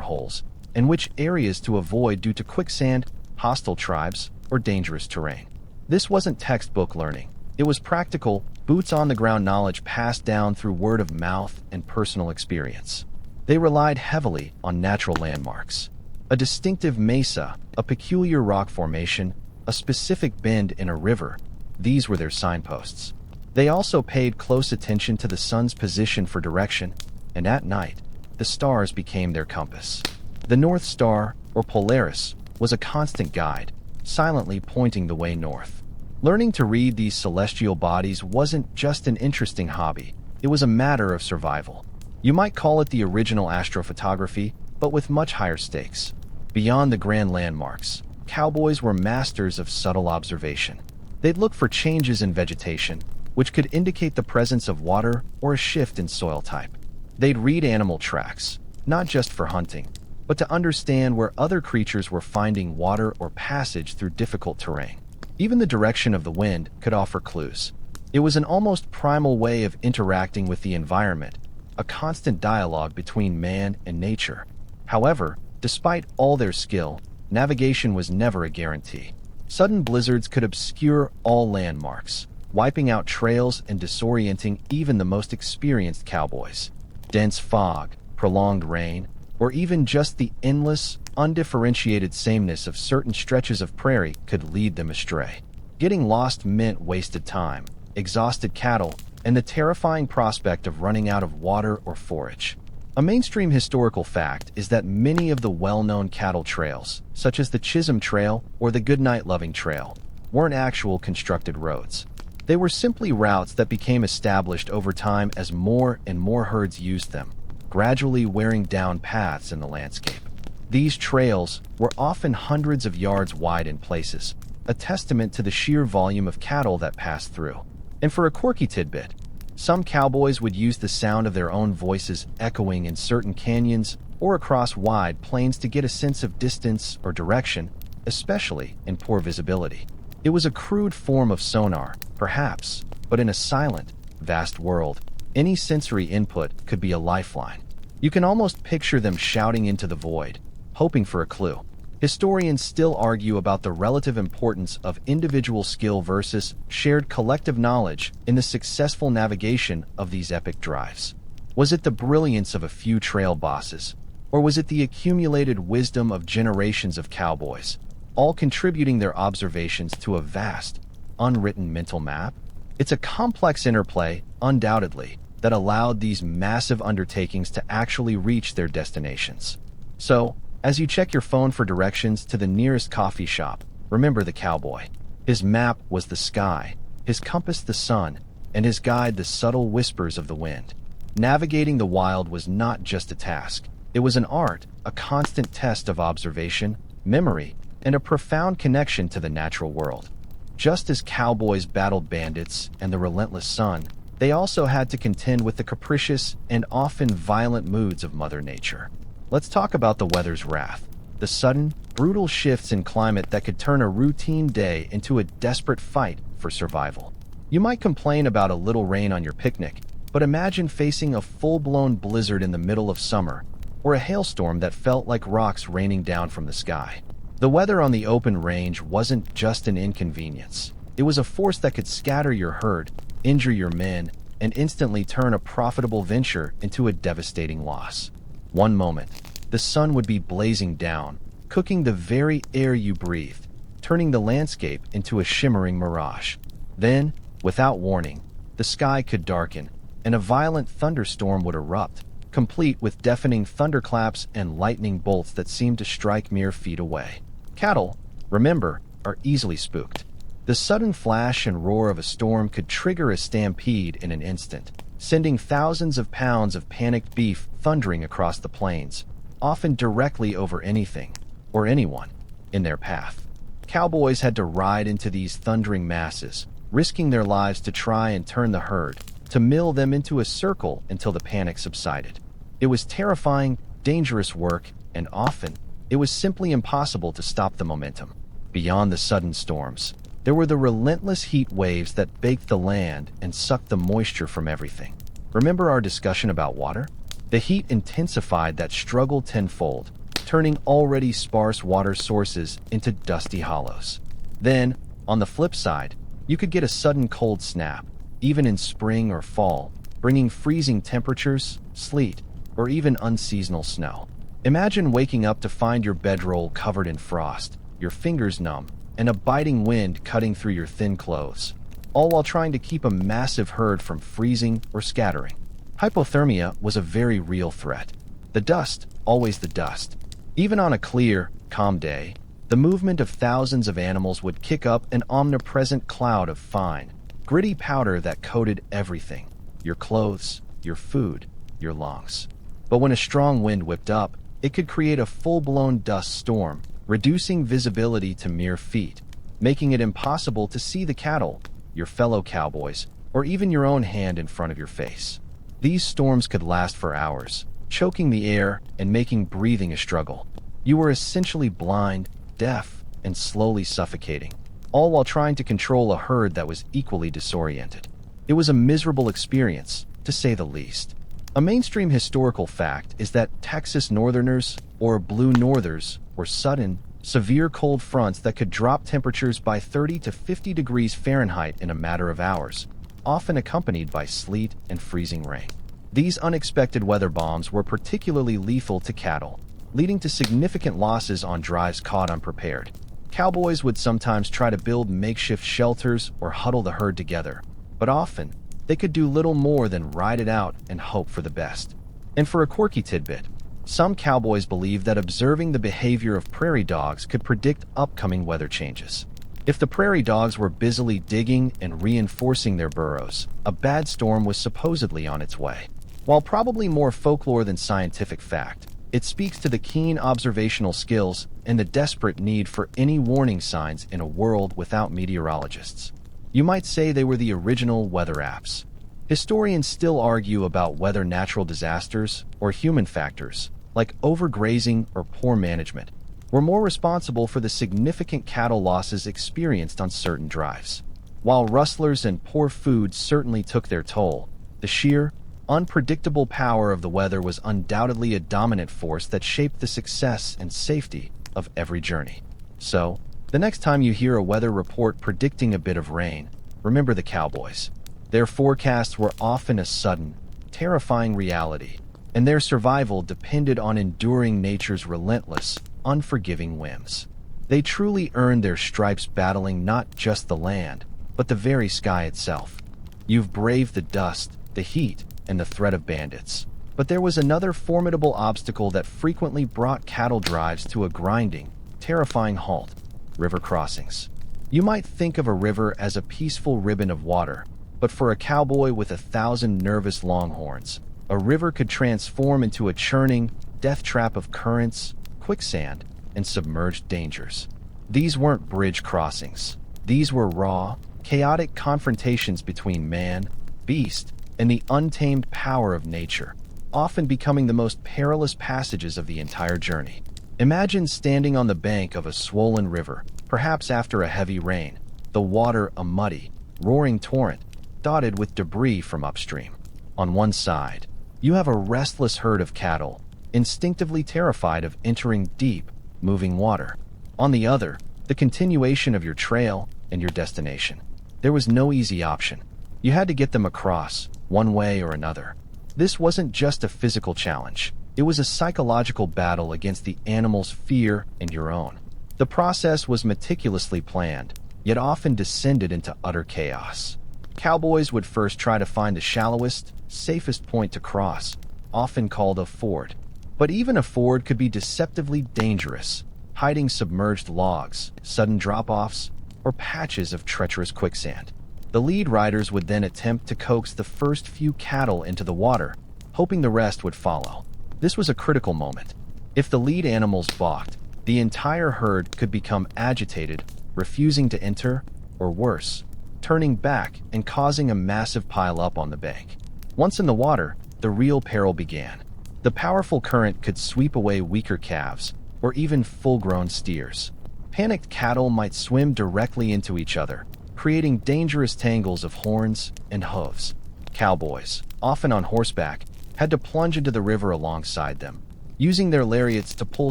holes, and which areas to avoid due to quicksand, hostile tribes, or dangerous terrain. This wasn't textbook learning. It was practical, boots-on-the-ground knowledge passed down through word of mouth and personal experience. They relied heavily on natural landmarks. A distinctive mesa, a peculiar rock formation, a specific bend in a river, these were their signposts. They also paid close attention to the sun's position for direction, and at night, the stars became their compass. The North Star, or Polaris, was a constant guide, silently pointing the way north. Learning to read these celestial bodies wasn't just an interesting hobby, it was a matter of survival. You might call it the original astrophotography, but with much higher stakes. Beyond the grand landmarks, cowboys were masters of subtle observation. They'd look for changes in vegetation, which could indicate the presence of water or a shift in soil type. They'd read animal tracks, not just for hunting, but to understand where other creatures were finding water or passage through difficult terrain. Even the direction of the wind could offer clues. It was an almost primal way of interacting with the environment, a constant dialogue between man and nature. However, despite all their skill, navigation was never a guarantee. Sudden blizzards could obscure all landmarks, wiping out trails and disorienting even the most experienced cowboys. Dense fog, prolonged rain, or even just the endless, undifferentiated sameness of certain stretches of prairie could lead them astray. Getting lost meant wasted time, exhausted cattle, and the terrifying prospect of running out of water or forage. A mainstream historical fact is that many of the well-known cattle trails, such as the Chisholm Trail or the Goodnight Loving Trail, weren't actual constructed roads. They were simply routes that became established over time as more and more herds used them, gradually wearing down paths in the landscape. These trails were often hundreds of yards wide in places, a testament to the sheer volume of cattle that passed through. And for a quirky tidbit, some cowboys would use the sound of their own voices echoing in certain canyons or across wide plains to get a sense of distance or direction, especially in poor visibility. It was a crude form of sonar, perhaps, but in a silent, vast world, any sensory input could be a lifeline. You can almost picture them shouting into the void, hoping for a clue. Historians still argue about the relative importance of individual skill versus shared collective knowledge in the successful navigation of these epic drives. Was it the brilliance of a few trail bosses, or was it the accumulated wisdom of generations of cowboys, all contributing their observations to a vast, unwritten mental map? It's a complex interplay, undoubtedly, that allowed these massive undertakings to actually reach their destinations. So, as you check your phone for directions to the nearest coffee shop, remember the cowboy. His map was the sky, his compass the sun, and his guide the subtle whispers of the wind. Navigating the wild was not just a task. It was an art, a constant test of observation, memory, and a profound connection to the natural world. Just as cowboys battled bandits and the relentless sun, they also had to contend with the capricious and often violent moods of Mother Nature. Let's talk about the weather's wrath, the sudden, brutal shifts in climate that could turn a routine day into a desperate fight for survival. You might complain about a little rain on your picnic, but imagine facing a full-blown blizzard in the middle of summer, or a hailstorm that felt like rocks raining down from the sky. The weather on the open range wasn't just an inconvenience. It was a force that could scatter your herd, injure your men, and instantly turn a profitable venture into a devastating loss. One moment, the sun would be blazing down, cooking the very air you breathed, turning the landscape into a shimmering mirage. Then, without warning, the sky could darken, and a violent thunderstorm would erupt, complete with deafening thunderclaps and lightning bolts that seemed to strike mere feet away. Cattle, remember, are easily spooked. The sudden flash and roar of a storm could trigger a stampede in an instant, sending thousands of pounds of panicked beef thundering across the plains, often directly over anything, or anyone, in their path. Cowboys had to ride into these thundering masses, risking their lives to try and turn the herd, to mill them into a circle until the panic subsided. It was terrifying, dangerous work, and often, it was simply impossible to stop the momentum. Beyond the sudden storms, there were the relentless heat waves that baked the land and sucked the moisture from everything. Remember our discussion about water? The heat intensified that struggle tenfold, turning already sparse water sources into dusty hollows. Then, on the flip side, You could get a sudden cold snap, even in spring or fall, bringing freezing temperatures, sleet, or even unseasonal snow. Imagine waking up to find your bedroll covered in frost, your fingers numb, and a biting wind cutting through your thin clothes, all while trying to keep a massive herd from freezing or scattering. Hypothermia was a very real threat. The dust, always the dust. Even on a clear, calm day, the movement of thousands of animals would kick up an omnipresent cloud of fine, gritty powder that coated everything: your clothes, your food, your lungs. But when a strong wind whipped up, it could create a full-blown dust storm, reducing visibility to mere feet, making it impossible to see the cattle, your fellow cowboys, or even your own hand in front of your face. These storms could last for hours, choking the air and making breathing a struggle. You were essentially blind, deaf, and slowly suffocating, all while trying to control a herd that was equally disoriented. It was a miserable experience, to say the least. A mainstream historical fact is that Texas Northerners, or Blue Northers, were sudden, severe cold fronts that could drop temperatures by 30 to 50 degrees Fahrenheit in a matter of hours, often accompanied by sleet and freezing rain. These unexpected weather bombs were particularly lethal to cattle, leading to significant losses on drives caught unprepared. Cowboys would sometimes try to build makeshift shelters or huddle the herd together, but often they could do little more than ride it out and hope for the best. And for a quirky tidbit, some cowboys believed that observing the behavior of prairie dogs could predict upcoming weather changes. If the prairie dogs were busily digging and reinforcing their burrows, a bad storm was supposedly on its way. While probably more folklore than scientific fact, it speaks to the keen observational skills and the desperate need for any warning signs in a world without meteorologists. You might say they were the original weather apps. Historians still argue about whether natural disasters or human factors, like overgrazing or poor management, were more responsible for the significant cattle losses experienced on certain drives. While rustlers and poor food certainly took their toll, the sheer, unpredictable power of the weather was undoubtedly a dominant force that shaped the success and safety of every journey. So, the next time you hear a weather report predicting a bit of rain, remember the cowboys. Their forecasts were often a sudden, terrifying reality, and their survival depended on enduring nature's relentless, unforgiving whims. They truly earned their stripes battling not just the land, but the very sky itself. You've braved the dust, the heat, and the threat of bandits. But there was another formidable obstacle that frequently brought cattle drives to a grinding, terrifying halt: river crossings. You might think of a river as a peaceful ribbon of water, but for a cowboy with 1,000 nervous longhorns, a river could transform into a churning, death trap of currents, quicksand, and submerged dangers. These weren't bridge crossings. These were raw, chaotic confrontations between man, beast, and the untamed power of nature, often becoming the most perilous passages of the entire journey. Imagine standing on the bank of a swollen river, perhaps after a heavy rain, the water a muddy, roaring torrent, dotted with debris from upstream. On one side, you have a restless herd of cattle, instinctively terrified of entering deep, moving water. On the other, the continuation of your trail and your destination. There was no easy option. You had to get them across, one way or another. This wasn't just a physical challenge. It was a psychological battle against the animal's fear and your own. The process was meticulously planned, yet often descended into utter chaos. Cowboys would first try to find the shallowest, safest point to cross, often called a ford. But even a ford could be deceptively dangerous, hiding submerged logs, sudden drop-offs, or patches of treacherous quicksand. The lead riders would then attempt to coax the first few cattle into the water, hoping the rest would follow. This was a critical moment. If the lead animals balked, the entire herd could become agitated, refusing to enter, or worse, turning back and causing a massive pile-up on the bank. Once in the water, the real peril began. The powerful current could sweep away weaker calves, or even full-grown steers. Panicked cattle might swim directly into each other, creating dangerous tangles of horns and hooves. Cowboys, often on horseback, had to plunge into the river alongside them, using their lariats to pull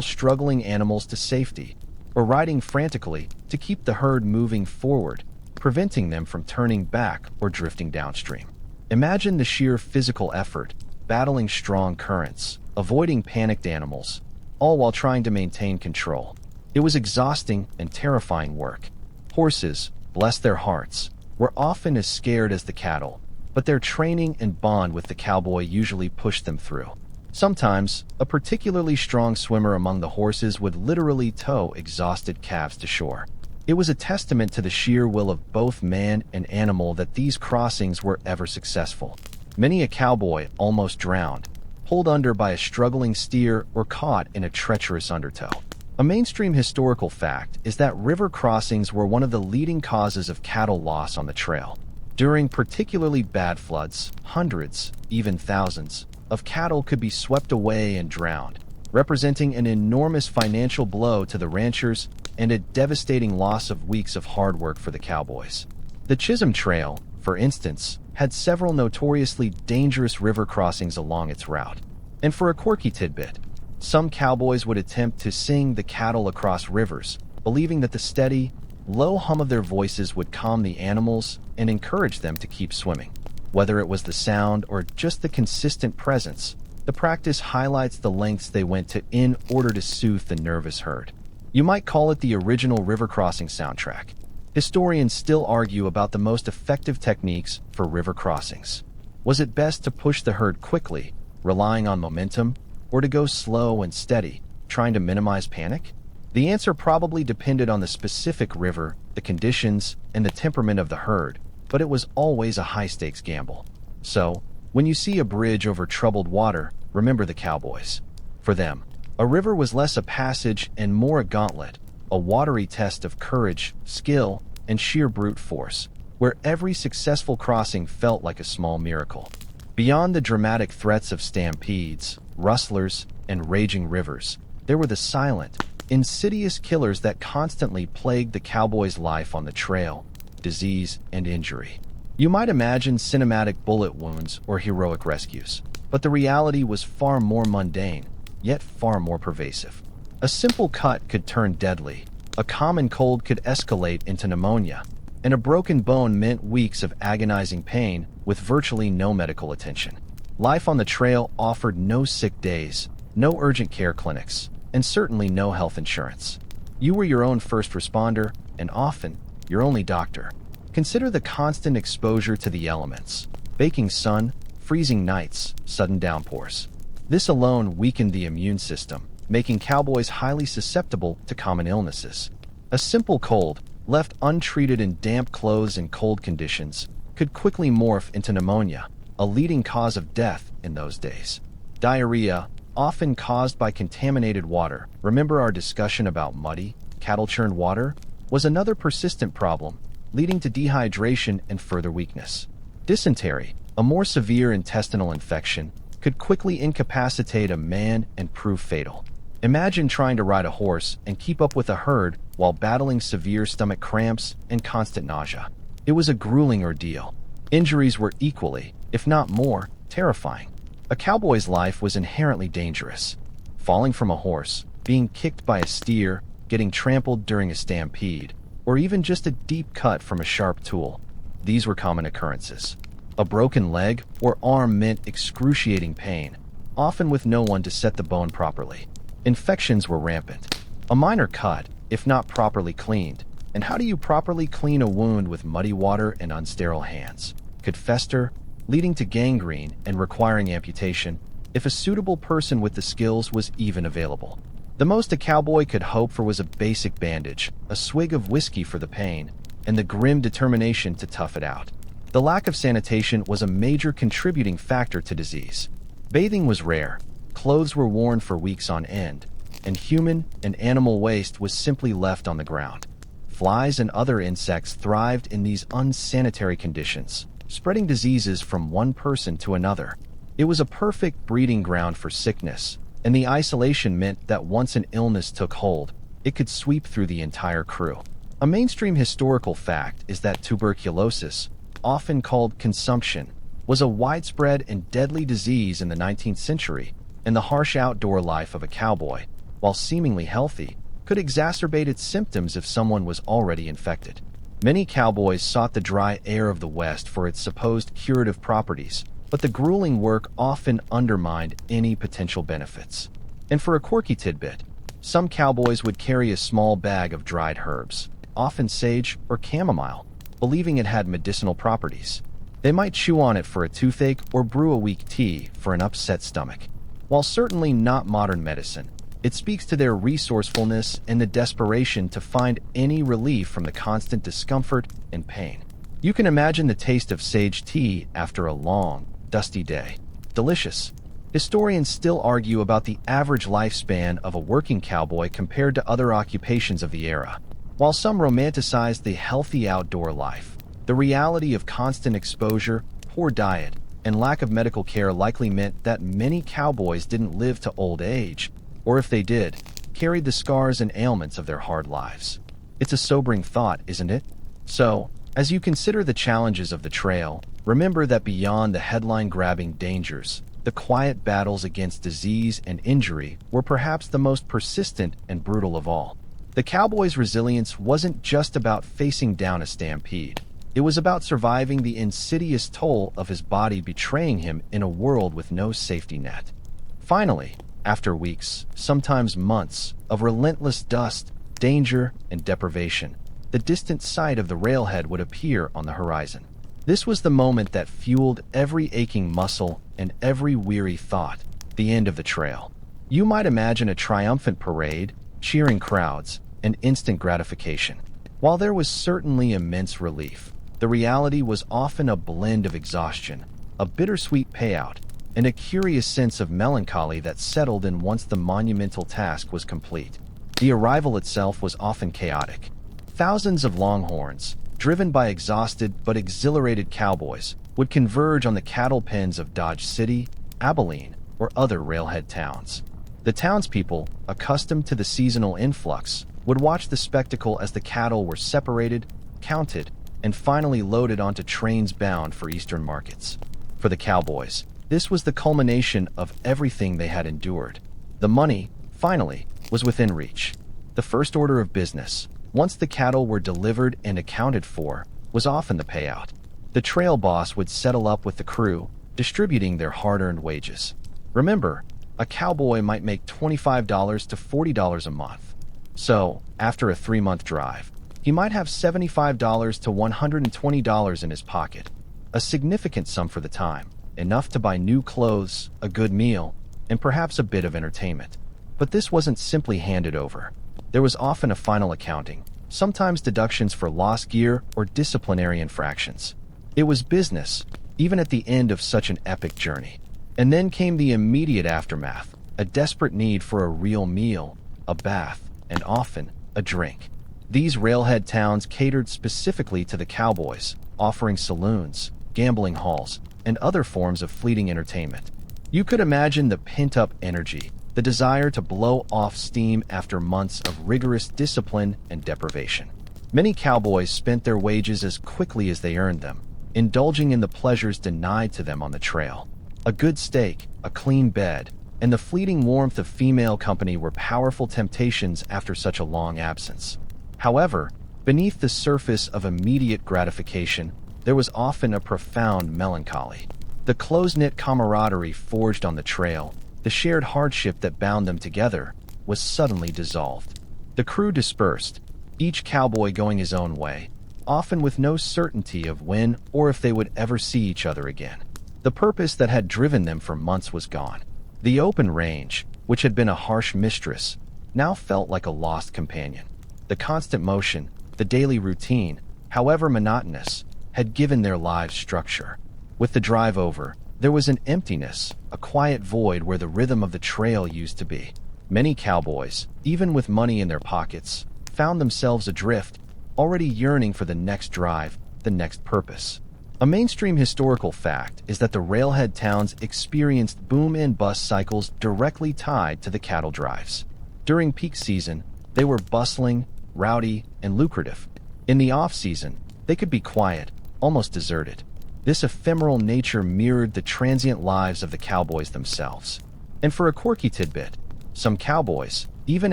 struggling animals to safety, or riding frantically to keep the herd moving forward, preventing them from turning back or drifting downstream. Imagine the sheer physical effort, battling strong currents, avoiding panicked animals, all while trying to maintain control. It was exhausting and terrifying work. Horses, bless their hearts, were often as scared as the cattle, but their training and bond with the cowboy usually pushed them through. Sometimes, a particularly strong swimmer among the horses would literally tow exhausted calves to shore. It was a testament to the sheer will of both man and animal that these crossings were ever successful. Many a cowboy almost drowned, pulled under by a struggling steer, or caught in a treacherous undertow. A mainstream historical fact is that river crossings were one of the leading causes of cattle loss on the trail. During particularly bad floods, hundreds, even thousands, of cattle could be swept away and drowned, representing an enormous financial blow to the ranchers and a devastating loss of weeks of hard work for the cowboys. The Chisholm Trail, for instance, had several notoriously dangerous river crossings along its route. And for a quirky tidbit, some cowboys would attempt to sing the cattle across rivers, believing that the steady, low hum of their voices would calm the animals and encourage them to keep swimming. Whether it was the sound or just the consistent presence, the practice highlights the lengths they went to in order to soothe the nervous herd. You might call it the original river crossing soundtrack. Historians still argue about the most effective techniques for river crossings. Was it best to push the herd quickly, relying on momentum, or to go slow and steady, trying to minimize panic? The answer probably depended on the specific river, the conditions, and the temperament of the herd, but it was always a high-stakes gamble. So, when you see a bridge over troubled water, remember the cowboys. For them, a river was less a passage and more a gauntlet, a watery test of courage, skill, and sheer brute force, where every successful crossing felt like a small miracle. Beyond the dramatic threats of stampedes, rustlers, and raging rivers, there were the silent, insidious killers that constantly plagued the cowboys' life on the trail: disease and injury. You might imagine cinematic bullet wounds or heroic rescues, but the reality was far more mundane, yet far more pervasive. A simple cut could turn deadly, a common cold could escalate into pneumonia, and a broken bone meant weeks of agonizing pain with virtually no medical attention. Life on the trail offered no sick days, no urgent care clinics, and certainly no health insurance. You were your own first responder, and often your only doctor. Consider the constant exposure to the elements: baking sun, freezing nights, sudden downpours. This alone weakened the immune system, making cowboys highly susceptible to common illnesses. A simple cold, left untreated in damp clothes and cold conditions, could quickly morph into pneumonia, a leading cause of death in those days. Diarrhea, often caused by contaminated water — remember our discussion about muddy, cattle-churned water? — was another persistent problem, leading to dehydration and further weakness. Dysentery, a more severe intestinal infection, could quickly incapacitate a man and prove fatal. Imagine trying to ride a horse and keep up with a herd while battling severe stomach cramps and constant nausea. It was a grueling ordeal. Injuries were equally, if not more, terrifying. A cowboy's life was inherently dangerous. Falling from a horse, being kicked by a steer, getting trampled during a stampede, or even just a deep cut from a sharp tool. These were common occurrences. A broken leg or arm meant excruciating pain, often with no one to set the bone properly. Infections were rampant. A minor cut, if not properly cleaned, and how do you properly clean a wound with muddy water and unsterile hands? Could fester, leading to gangrene and requiring amputation, if a suitable person with the skills was even available. The most a cowboy could hope for was a basic bandage, a swig of whiskey for the pain, and the grim determination to tough it out. The lack of sanitation was a major contributing factor to disease. Bathing was rare, clothes were worn for weeks on end, and human and animal waste was simply left on the ground. Flies and other insects thrived in these unsanitary conditions, spreading diseases from one person to another. It was a perfect breeding ground for sickness, and the isolation meant that once an illness took hold, it could sweep through the entire crew. A mainstream historical fact is that tuberculosis, often called consumption, was a widespread and deadly disease in the 19th century, and the harsh outdoor life of a cowboy, while seemingly healthy, could exacerbate its symptoms if someone was already infected. Many cowboys sought the dry air of the West for its supposed curative properties, but the grueling work often undermined any potential benefits. And for a quirky tidbit, some cowboys would carry a small bag of dried herbs, often sage or chamomile, believing it had medicinal properties. They might chew on it for a toothache or brew a weak tea for an upset stomach. While certainly not modern medicine, it speaks to their resourcefulness and the desperation to find any relief from the constant discomfort and pain. You can imagine the taste of sage tea after a long, dusty day. Delicious. Historians still argue about the average lifespan of a working cowboy compared to other occupations of the era. While some romanticize the healthy outdoor life, the reality of constant exposure, poor diet, and lack of medical care likely meant that many cowboys didn't live to old age, or if they did, carried the scars and ailments of their hard lives. It's a sobering thought, isn't it? So, as you consider the challenges of the trail, remember that beyond the headline-grabbing dangers, the quiet battles against disease and injury were perhaps the most persistent and brutal of all. The cowboy's resilience wasn't just about facing down a stampede. It was about surviving the insidious toll of his body betraying him in a world with no safety net. Finally, after weeks, sometimes months, of relentless dust, danger, and deprivation, the distant sight of the railhead would appear on the horizon. This was the moment that fueled every aching muscle and every weary thought, the end of the trail. You might imagine a triumphant parade, cheering crowds, and instant gratification. While there was certainly immense relief, the reality was often a blend of exhaustion, a bittersweet payout, and a curious sense of melancholy that settled in once the monumental task was complete. The arrival itself was often chaotic. Thousands of longhorns, driven by exhausted but exhilarated cowboys, would converge on the cattle pens of Dodge City, Abilene, or other railhead towns. The townspeople, accustomed to the seasonal influx, would watch the spectacle as the cattle were separated, counted, and finally loaded onto trains bound for eastern markets. For the cowboys, this was the culmination of everything they had endured. The money, finally, was within reach. The first order of business, once the cattle were delivered and accounted for, was often the payout. The trail boss would settle up with the crew, distributing their hard-earned wages. Remember, a cowboy might make $25 to $40 a month. So, after a 3-month drive, he might have $75 to $120 in his pocket, a significant sum for the time, enough to buy new clothes, a good meal, and perhaps a bit of entertainment. But this wasn't simply handed over. There was often a final accounting, sometimes deductions for lost gear or disciplinary infractions. It was business, even at the end of such an epic journey. And then came the immediate aftermath, a desperate need for a real meal, a bath, and often a drink. These railhead towns catered specifically to the cowboys, offering saloons, gambling halls, and other forms of fleeting entertainment. You could imagine the pent-up energy, the desire to blow off steam after months of rigorous discipline and deprivation. Many cowboys spent their wages as quickly as they earned them, indulging in the pleasures denied to them on the trail. A good steak, a clean bed, and the fleeting warmth of female company were powerful temptations after such a long absence. However, beneath the surface of immediate gratification, there was often a profound melancholy. The close-knit camaraderie forged on the trail, the shared hardship that bound them together, was suddenly dissolved. The crew dispersed, each cowboy going his own way, often with no certainty of when or if they would ever see each other again. The purpose that had driven them for months was gone. The open range, which had been a harsh mistress, now felt like a lost companion. The constant motion, the daily routine, however monotonous, had given their lives structure. With the drive over, there was an emptiness, a quiet void where the rhythm of the trail used to be. Many cowboys, even with money in their pockets, found themselves adrift, already yearning for the next drive, the next purpose. A mainstream historical fact is that the railhead towns experienced boom and bust cycles directly tied to the cattle drives. During peak season, they were bustling, rowdy, and lucrative. In the off-season, they could be quiet, almost deserted. This ephemeral nature mirrored the transient lives of the cowboys themselves. And for a quirky tidbit, some cowboys, even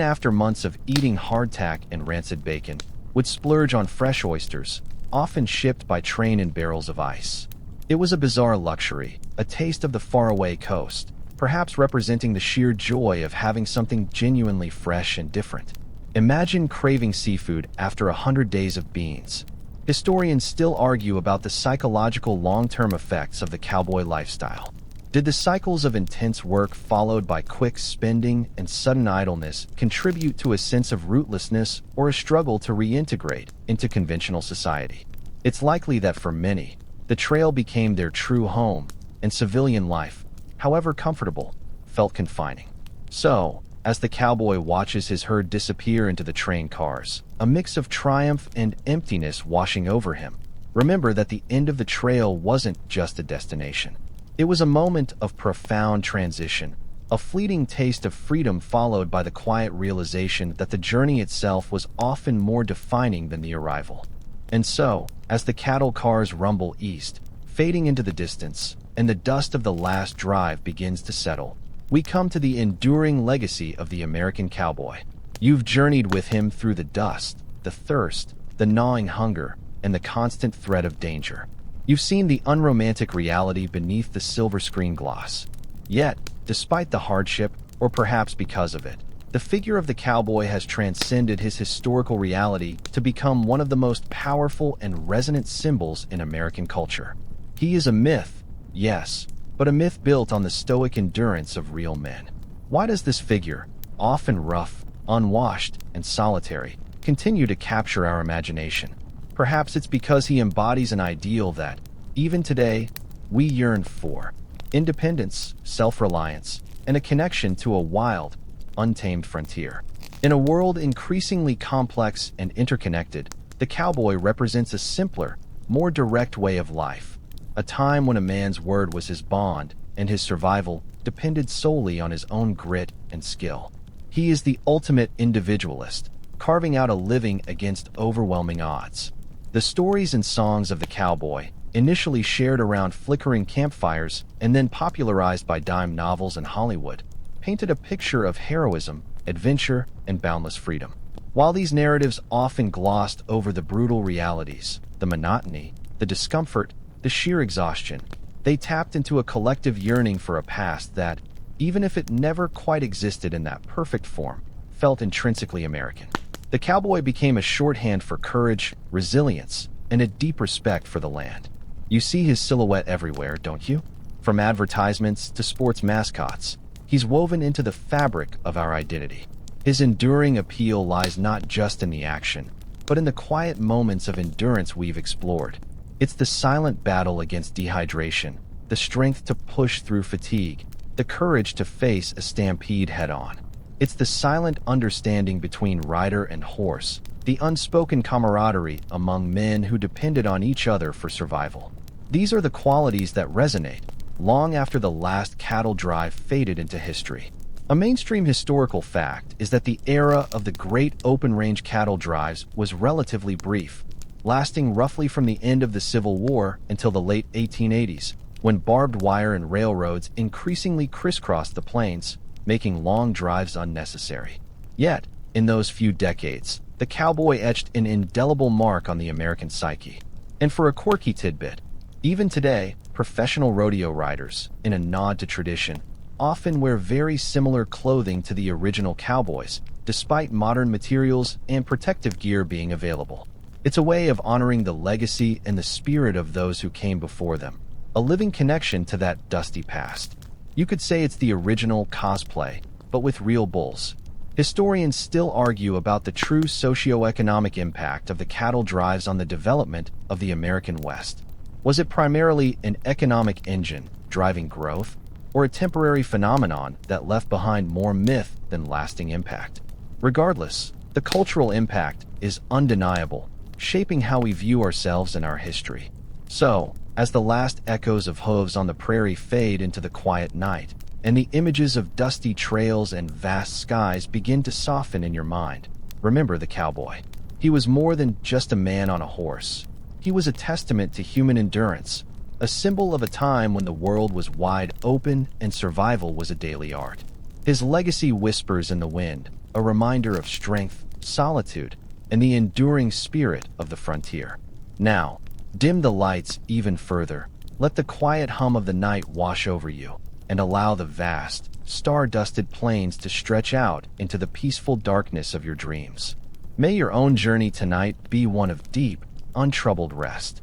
after months of eating hardtack and rancid bacon, would splurge on fresh oysters, often shipped by train in barrels of ice. It was a bizarre luxury, a taste of the faraway coast, perhaps representing the sheer joy of having something genuinely fresh and different. Imagine craving seafood after 100 days of beans. Historians still argue about the psychological long-term effects of the cowboy lifestyle. Did the cycles of intense work followed by quick spending and sudden idleness contribute to a sense of rootlessness or a struggle to reintegrate into conventional society? It's likely that for many, the trail became their true home, and civilian life, however comfortable, felt confining. So, as the cowboy watches his herd disappear into the train cars, a mix of triumph and emptiness washing over him, remember that the end of the trail wasn't just a destination. It was a moment of profound transition, a fleeting taste of freedom followed by the quiet realization that the journey itself was often more defining than the arrival. And so, as the cattle cars rumble east, fading into the distance, and the dust of the last drive begins to settle, we come to the enduring legacy of the American cowboy. You've journeyed with him through the dust, the thirst, the gnawing hunger, and the constant threat of danger. You've seen the unromantic reality beneath the silver screen gloss. Yet, despite the hardship, or perhaps because of it, the figure of the cowboy has transcended his historical reality to become one of the most powerful and resonant symbols in American culture. He is a myth, yes, but a myth built on the stoic endurance of real men. Why does this figure, often rough, unwashed, and solitary, continue to capture our imagination? Perhaps it's because he embodies an ideal that, even today, we yearn for: independence, self-reliance, and a connection to a wild, untamed frontier. In a world increasingly complex and interconnected, the cowboy represents a simpler, more direct way of life, a time when a man's word was his bond and his survival depended solely on his own grit and skill. He is the ultimate individualist, carving out a living against overwhelming odds. The stories and songs of the cowboy, initially shared around flickering campfires and then popularized by dime novels and Hollywood, painted a picture of heroism, adventure, and boundless freedom. While these narratives often glossed over the brutal realities, the monotony, the discomfort, the sheer exhaustion, they tapped into a collective yearning for a past that, even if it never quite existed in that perfect form, felt intrinsically American. The cowboy became a shorthand for courage, resilience, and a deep respect for the land. You see his silhouette everywhere, don't you? From advertisements to sports mascots, he's woven into the fabric of our identity. His enduring appeal lies not just in the action, but in the quiet moments of endurance we've explored. It's the silent battle against dehydration, the strength to push through fatigue, the courage to face a stampede head-on. It's the silent understanding between rider and horse, the unspoken camaraderie among men who depended on each other for survival. These are the qualities that resonate long after the last cattle drive faded into history. A mainstream historical fact is that the era of the great open-range cattle drives was relatively brief, lasting roughly from the end of the Civil War until the late 1880s, when barbed wire and railroads increasingly crisscrossed the plains, making long drives unnecessary. Yet, in those few decades, the cowboy etched an indelible mark on the American psyche. And for a quirky tidbit, even today, professional rodeo riders, in a nod to tradition, often wear very similar clothing to the original cowboys, despite modern materials and protective gear being available. It's a way of honoring the legacy and the spirit of those who came before them, a living connection to that dusty past. You could say it's the original cosplay, but with real bulls. Historians still argue about the true socio-economic impact of the cattle drives on the development of the American West. Was it primarily an economic engine driving growth, or a temporary phenomenon that left behind more myth than lasting impact? Regardless, the cultural impact is undeniable, shaping how we view ourselves and our history. So, as the last echoes of hooves on the prairie fade into the quiet night, and the images of dusty trails and vast skies begin to soften in your mind, remember the cowboy. He was more than just a man on a horse. He was a testament to human endurance, a symbol of a time when the world was wide open and survival was a daily art. His legacy whispers in the wind, a reminder of strength, solitude, and the enduring spirit of the frontier. Now, dim the lights even further. Let the quiet hum of the night wash over you, and allow the vast, star-dusted plains to stretch out into the peaceful darkness of your dreams. May your own journey tonight be one of deep, untroubled rest.